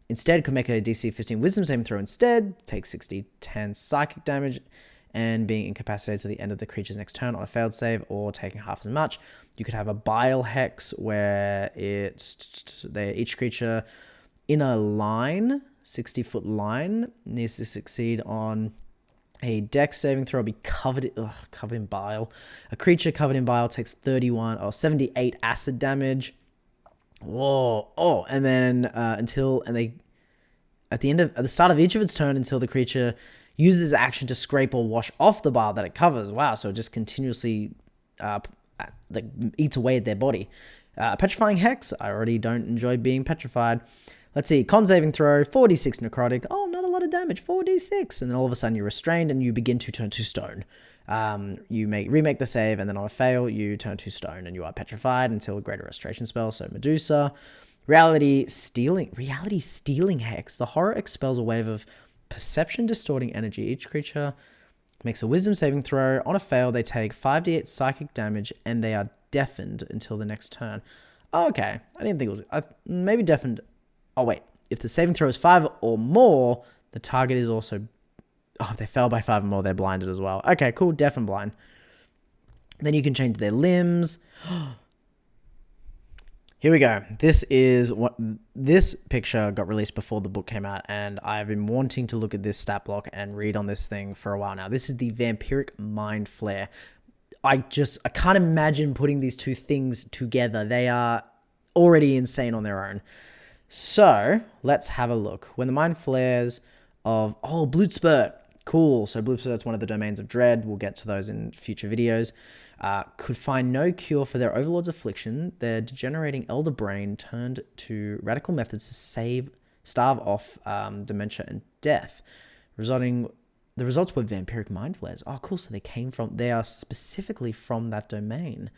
Speaker 1: instead could make a DC 15 wisdom saving throw instead, take 60-10 psychic damage, and being incapacitated to the end of the creature's next turn on a failed save, or taking half as much. You could have a bile hex where each creature in a line, 60-foot line, needs to succeed on a dex saving throw, be covered in bile. A creature covered in bile takes 78 acid damage. Whoa! Oh, and then at the start of each of its turn, until the creature uses action to scrape or wash off the bile that it covers. Wow! So it just continuously eats away at their body. Petrifying hex. I already don't enjoy being petrified. Let's see. Con saving throw, 4d6 necrotic. Oh, not a lot of damage, 4d6. And then all of a sudden you're restrained and you begin to turn to stone. You remake the save, and then on a fail, you turn to stone and you are petrified until a greater restoration spell. So Medusa. Reality stealing hex. The horror expels a wave of perception distorting energy. Each creature makes a wisdom saving throw. On a fail, they take 5d8 psychic damage and they are deafened until the next turn. Oh, okay. I didn't think it was... maybe deafened... Oh, wait. If the saving throw is 5 or more, the target is also... Oh, if they fail by 5 or more, they're blinded as well. Okay, cool. Deaf and blind. Then you can change their limbs. Here we go. This picture got released before the book came out, and I've been wanting to look at this stat block and read on this thing for a while now. This is the Vampiric Mind Flare. I can't imagine putting these two things together. They are already insane on their own. So let's have a look. When the mind flares of... Oh, Blutspurt. Cool. So Blutspurt's one of the domains of dread. We'll get to those in future videos. Could find no cure for their overlord's affliction. Their degenerating elder brain turned to radical methods to starve off dementia and death. The results were vampiric mind flares. Oh, cool. So they are specifically from that domain.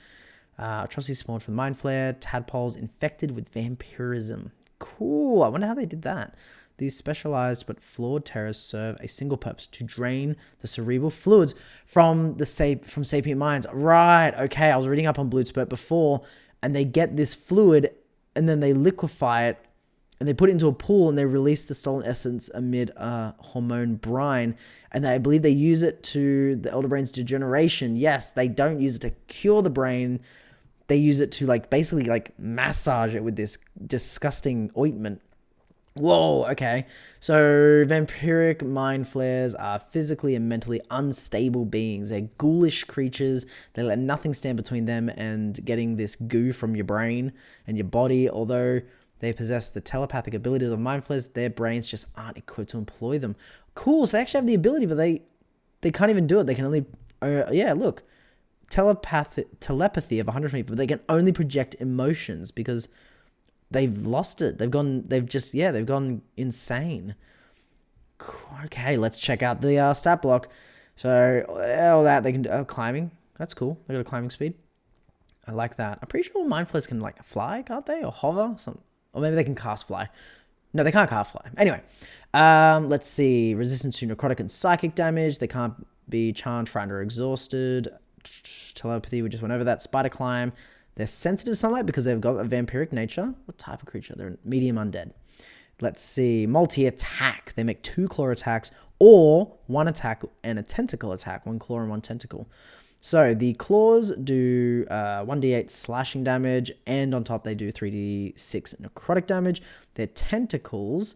Speaker 1: Atrocity spawned from the mind flare. Tadpoles infected with vampirism. Cool. I wonder how they did that. These specialized but flawed terrors serve a single purpose: to drain the cerebral fluids from sapient minds. Right. Okay. I was reading up on Blutspurt before, and they get this fluid and then they liquefy it and they put it into a pool and they release the stolen essence amid a hormone brine. And I believe they use it to the elder brain's degeneration. Yes, they don't use it to cure the brain. They use it to basically massage it with this disgusting ointment. Whoa, okay. So vampiric mind flares are physically and mentally unstable beings. They're ghoulish creatures. They let nothing stand between them and getting this goo from your brain and your body. Although they possess the telepathic abilities of mind flares, their brains just aren't equipped to employ them. Cool, so they actually have the ability, but they can't even do it. They can only... look. Telepathy of 100 people, but they can only project emotions because... They've lost it. They've gone insane. Okay, let's check out the stat block. So, all that, they can do climbing. That's cool. They got a climbing speed. I like that. I'm pretty sure mind flares can, fly, can't they? Or hover? Or maybe they can cast fly. No, they can't cast fly. Anyway, let's see. Resistance to necrotic and psychic damage. They can't be charmed, frightened, or exhausted. Telepathy, we just went over that. Spider climb. They're sensitive to sunlight because they've got a vampiric nature. What type of creature? They're medium undead. Let's see. Multi-attack. They make 2 claw attacks or 1 attack and a tentacle attack. 1 claw and 1 tentacle. So the claws do 1d8 slashing damage, and on top they do 3d6 necrotic damage. Their tentacles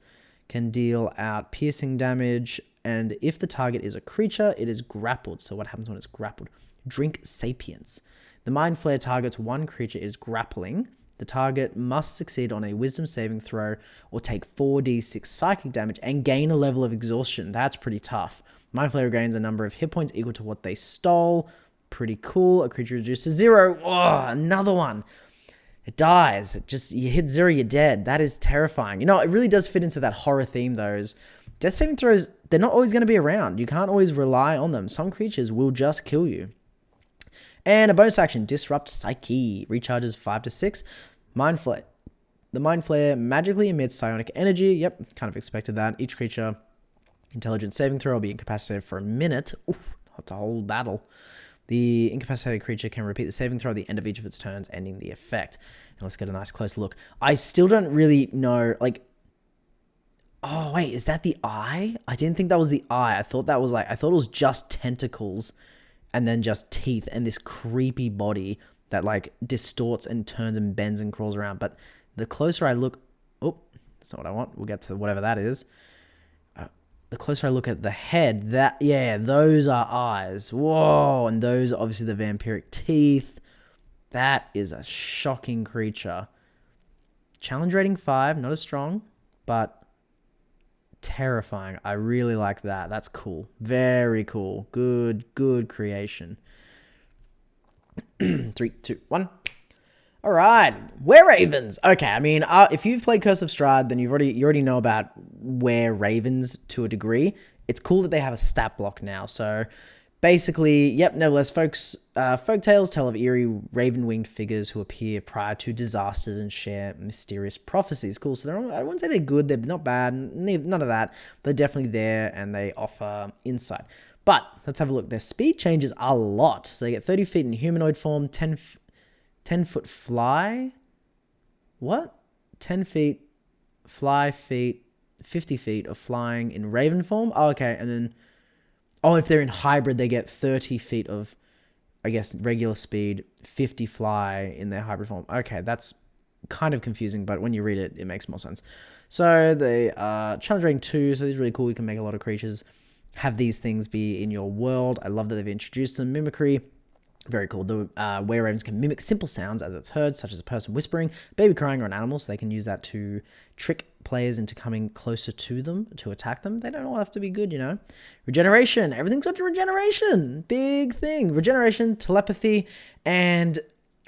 Speaker 1: can deal out piercing damage, and if the target is a creature, it is grappled. So what happens when it's grappled? Drink Sapience. The Mind Flare targets one creature is grappling. The target must succeed on a wisdom saving throw or take 4d6 psychic damage and gain a level of exhaustion. That's pretty tough. Mind Flare gains a number of hit points equal to what they stole. Pretty cool. A creature reduced to 0. Oh, another one. It dies. It just, you hit 0, you're dead. That is terrifying. You know, it really does fit into that horror theme, those death saving throws, they're not always going to be around. You can't always rely on them. Some creatures will just kill you. And a bonus action, Disrupt Psyche. Recharges 5 to 6. Mind Flare. The Mind Flare magically emits psionic energy. Yep, kind of expected that. Each creature, intelligence saving throw, will be incapacitated for a minute. Oof, that's a whole battle. The incapacitated creature can repeat the saving throw at the end of each of its turns, ending the effect. And let's get a nice close look. I still don't really know, like... Oh, wait, is that the eye? I didn't think that was the eye. I thought that was like... I thought it was just tentacles and then just teeth and this creepy body that like distorts and turns and bends and crawls around. But the closer I look... Oh, that's not what I want. We'll get to whatever that is. The closer I look at the head, that, yeah, those are eyes. Whoa, and those are obviously the vampiric teeth. That is a shocking creature. Challenge rating 5, not as strong, but terrifying. I really like that. That's cool. Very cool. Good creation. 3, 2, 1. All right, Wereravens. Okay, I mean, if you've played Curse of Strahd, then you already know about Wereravens to a degree. It's cool that they have a stat block now. So basically, yep, nevertheless, folktales tell of eerie raven-winged figures who appear prior to disasters and share mysterious prophecies. Cool. So I wouldn't say they're good. They're not bad. None of that. They're definitely there, and they offer insight. But let's have a look. Their speed changes a lot. So you get 30 feet in humanoid form, 10-foot fly? What? 10 feet, fly feet, 50 feet of flying in raven form? Oh, okay. And then, if they're in hybrid, they get 30 feet of, I guess, regular speed, 50 fly in their hybrid form. Okay, that's kind of confusing, but when you read it, it makes more sense. So they are challenge rating 2, so this is really cool. You can make a lot of creatures have these things be in your world. I love that they've introduced them. Mimicry. Very cool. The Wereravens can mimic simple sounds as it's heard, such as a person whispering, baby crying, or an animal, so they can use that to trick players into coming closer to them to attack them. They don't all have to be good, you know. Regeneration. Everything's got regeneration. Big thing. Regeneration, telepathy, and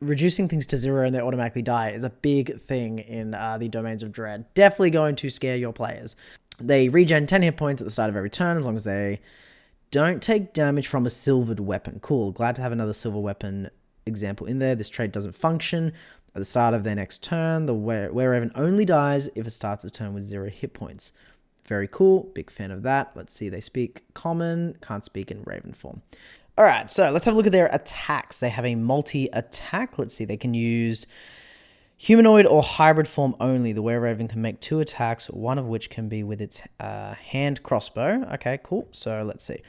Speaker 1: reducing things to 0 and they automatically die is a big thing in the Domains of Dread. Definitely going to scare your players. They regen 10 hit points at the start of every turn, as long as they don't take damage from a silvered weapon. Cool. Glad to have another silver weapon example in there. This trait doesn't function at the start of their next turn. The Wereraven only dies if it starts its turn with 0 hit points. Very cool. Big fan of that. Let's see. They speak common. Can't speak in raven form. All right. So let's have a look at their attacks. They have a multi-attack. Let's see. They can use humanoid or hybrid form only. The Wereraven can make 2 attacks, one of which can be with its hand crossbow. Okay, cool. So let's see.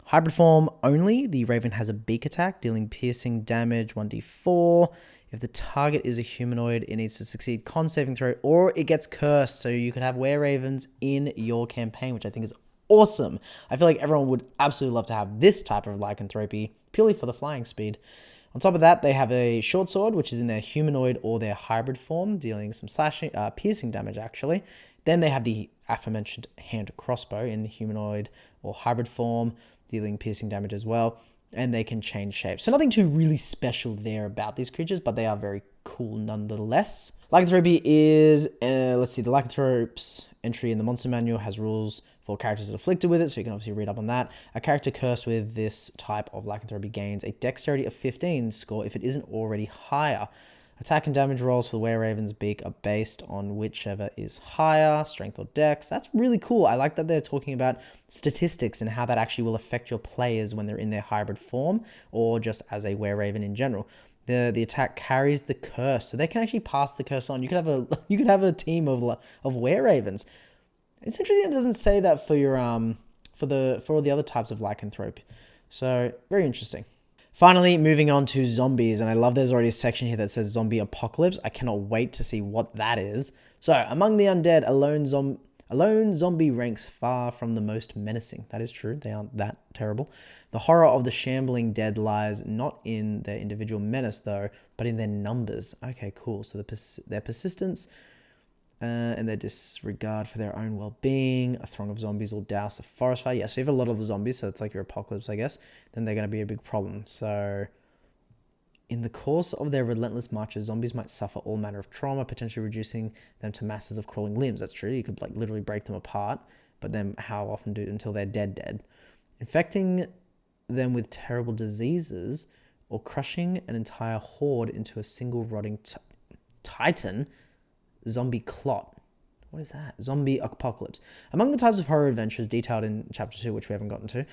Speaker 1: Hybrid form only. The Raven has a beak attack, dealing piercing damage 1d4. If the target is a humanoid, it needs to succeed con saving throw, or it gets cursed. So you could have Wereravens in your campaign, which I think is awesome. I feel like everyone would absolutely love to have this type of lycanthropy, purely for the flying speed. On top of that, they have a short sword, which is in their humanoid or their hybrid form, dealing some piercing damage, actually. Then they have the aforementioned hand crossbow in humanoid or hybrid form, dealing piercing damage as well. And they can change shape. So nothing too really special there about these creatures, but they are very cool nonetheless. Lycanthropy is, let's see, the Lycanthrope's entry in the monster manual has rules for characters afflicted with it, so you can obviously read up on that. A character cursed with this type of lycanthropy gains a dexterity of 15 score if it isn't already higher. Attack and damage rolls for the Wereraven's beak are based on whichever is higher, strength or dex. That's really cool. I like that they're talking about statistics and how that actually will affect your players when they're in their hybrid form or just as a Wereraven in general. The attack carries the curse, so they can actually pass the curse on. You could have a team of Wereravens. It's interesting it doesn't say that for your for all the other types of lycanthrope. So very interesting. Finally, moving on to zombies, and I love there's already a section here that says zombie apocalypse. I cannot wait to see what that is. So, among the undead, a lone zombie ranks far from the most menacing. That is true, they aren't that terrible. The horror of the shambling dead lies not in their individual menace, though, but in their numbers. Okay, cool. So their persistence and their disregard for their own well-being. A throng of zombies will douse a forest fire. Yeah, so you have a lot of zombies, so it's like your apocalypse, I guess. Then they're going to be a big problem. So In the course of their relentless marches, zombies might suffer all manner of trauma, potentially reducing them to masses of crawling limbs. That's true. You could like literally break them apart, but then how often do until they're dead? Infecting them with terrible diseases or crushing an entire horde into a single rotting titan. Zombie Clot. What is that? Zombie apocalypse. Among the types of horror adventures detailed in chapter 2, which we haven't gotten to,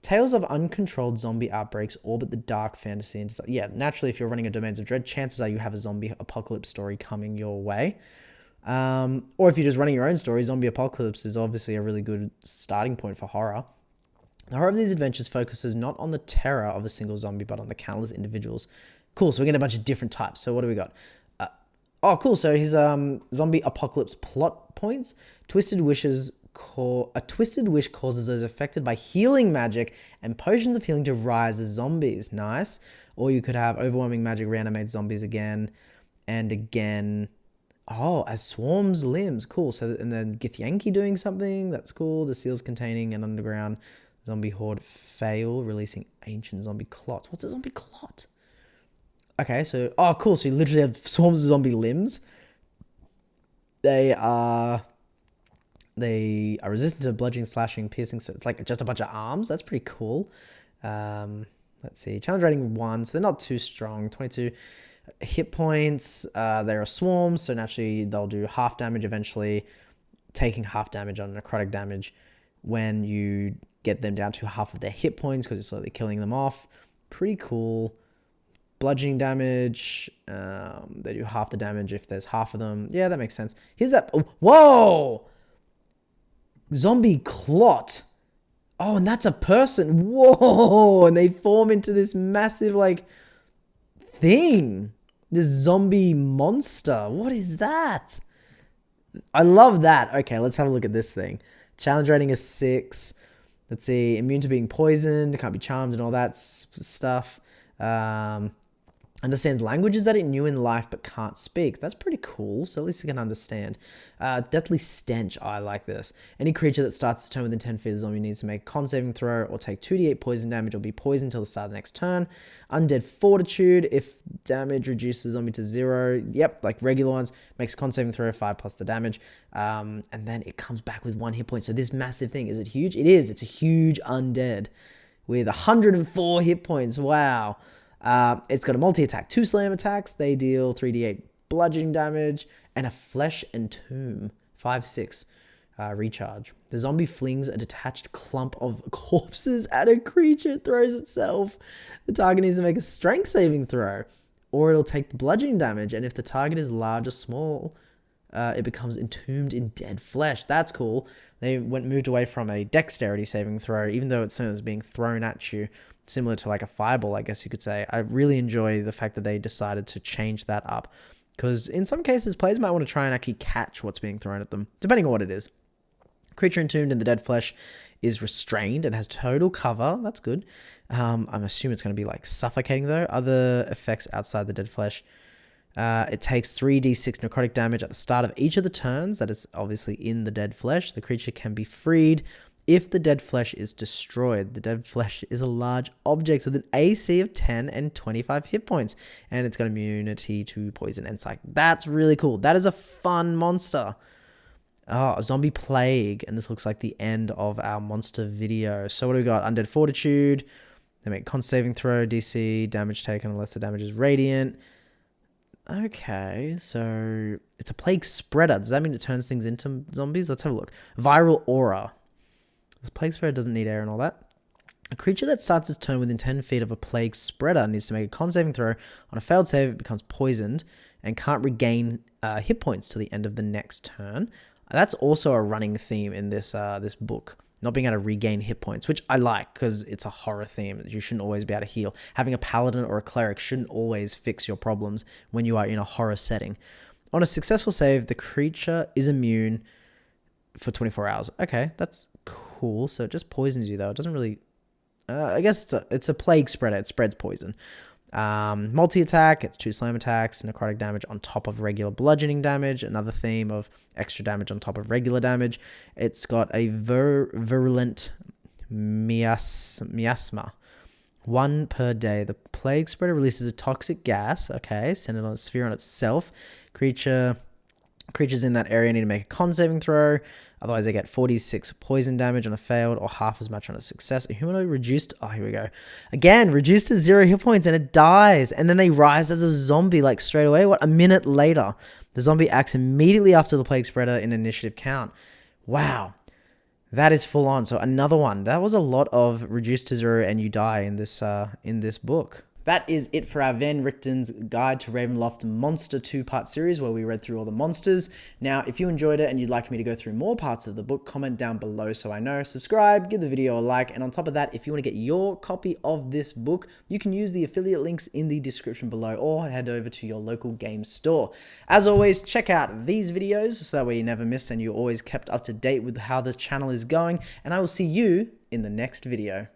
Speaker 1: tales of uncontrolled zombie outbreaks orbit the dark fantasy. And yeah, naturally, if you're running a Domains of Dread, chances are you have a zombie apocalypse story coming your way. Or if you're just running your own story, zombie apocalypse is obviously a really good starting point for horror. The horror of these adventures focuses not on the terror of a single zombie, but on the countless individuals. Cool, so we're getting a bunch of different types. So what do we got? Oh, cool. So his zombie apocalypse plot points. A twisted wish causes those affected by healing magic and potions of healing to rise as zombies. Nice. Or you could have overwhelming magic reanimate zombies again and again. Oh, as swarms limbs. Cool. So, and then Githyanki doing something. That's cool. The seals containing an underground zombie horde fail, releasing ancient zombie clots. What's a zombie clot? Okay, so, oh, cool. So you literally have swarms of zombie limbs. They are resistant to bludgeoning, slashing, piercing. So it's like just a bunch of arms. That's pretty cool. Let's see. Challenge rating 1. So they're not too strong. 22 hit points. They are swarms. So naturally they'll do half damage eventually, taking half damage on necrotic damage when you get them down to half of their hit points because you're slowly killing them off. Pretty cool. Bludgeoning damage, they do half the damage if there's half of them. Yeah, that makes sense. Here's that. Oh, whoa! Zombie Clot. Oh, and that's a person. Whoa! And they form into this massive, like, thing. This zombie monster. What is that? I love that. Okay, let's have a look at this thing. Challenge rating is 6. Let's see. Immune to being poisoned. Can't be charmed and all that stuff. Understands languages that it knew in life but can't speak. That's pretty cool. So at least it can understand. Deathly Stench. Oh, I like this. Any creature that starts its turn within 10 feet of the zombie needs to make a con saving throw or take 2d8 poison damage or be poisoned until the start of the next turn. Undead Fortitude. If damage reduces the zombie to 0. Yep, like regular ones. Makes a con saving throw 5 plus the damage. And then it comes back with 1 hit point. So this massive thing, is it huge? It is. It's a huge undead with 104 hit points. Wow. It's got a multi-attack, 2 slam attacks. They deal 3d8 bludgeoning damage and a flesh and tomb, 5/6 recharge. The zombie flings a detached clump of corpses at a creature, it throws itself. The target needs to make a strength saving throw, or it'll take the bludgeoning damage. And if the target is large or small, it becomes entombed in dead flesh. That's cool. They moved away from a dexterity saving throw, even though it's something that's being thrown at you. Similar to like a fireball, I guess you could say. I really enjoy the fact that they decided to change that up. Because in some cases, players might want to try and actually catch what's being thrown at them, depending on what it is. Creature entombed in the dead flesh is restrained and has total cover. That's good. I'm assuming it's going to be like suffocating though. Other effects outside the dead flesh. It takes 3d6 necrotic damage at the start of each of the turns. That is obviously in the dead flesh. The creature can be freed if the dead flesh is destroyed. The dead flesh is a large object with an AC of 10 and 25 hit points. And it's got immunity to poison and psych. That's really cool. That is a fun monster. Oh, a zombie plague. And this looks like the end of our monster video. So what do we got? Undead Fortitude. They make con saving throw, DC, damage taken unless the damage is radiant. Okay, so it's a plague spreader. Does that mean it turns things into zombies? Let's have a look. Viral aura. This plague spreader doesn't need air and all that. A creature that starts its turn within 10 feet of a plague spreader needs to make a con saving throw. On a failed save, it becomes poisoned and can't regain hit points till the end of the next turn. That's also a running theme in this this book. Not being able to regain hit points, which I like because it's a horror theme. You shouldn't always be able to heal. Having a paladin or a cleric shouldn't always fix your problems when you are in a horror setting. On a successful save, the creature is immune for 24 hours. Okay, that's cool. So it just poisons you though. It doesn't really... I guess it's a plague spreader. It spreads poison. Multi-attack, it's 2 slam attacks, necrotic damage on top of regular bludgeoning damage, another theme of extra damage on top of regular damage. It's got a virulent miasma, 1 per day. The plague spreader releases a toxic gas. Okay, centered on a sphere on itself. Creatures in that area need to make a con saving throw. Otherwise, they get 46 poison damage on a failed or half as much on a success. A humanoid reduced... Oh, here we go. Again, reduced to 0 hit points and it dies. And then they rise as a zombie like straight away. What? A minute later. The zombie acts immediately after the plague spreader in initiative count. Wow. That is full on. So another one. That was a lot of reduced to 0 and you die in this book. That is it for our Van Richten's Guide to Ravenloft Monster 2-part series where we read through all the monsters. Now, if you enjoyed it and you'd like me to go through more parts of the book, comment down below so I know. Subscribe, give the video a like, and on top of that, if you want to get your copy of this book, you can use the affiliate links in the description below or head over to your local game store. As always, check out these videos so that way you never miss and you're always kept up to date with how the channel is going, and I will see you in the next video.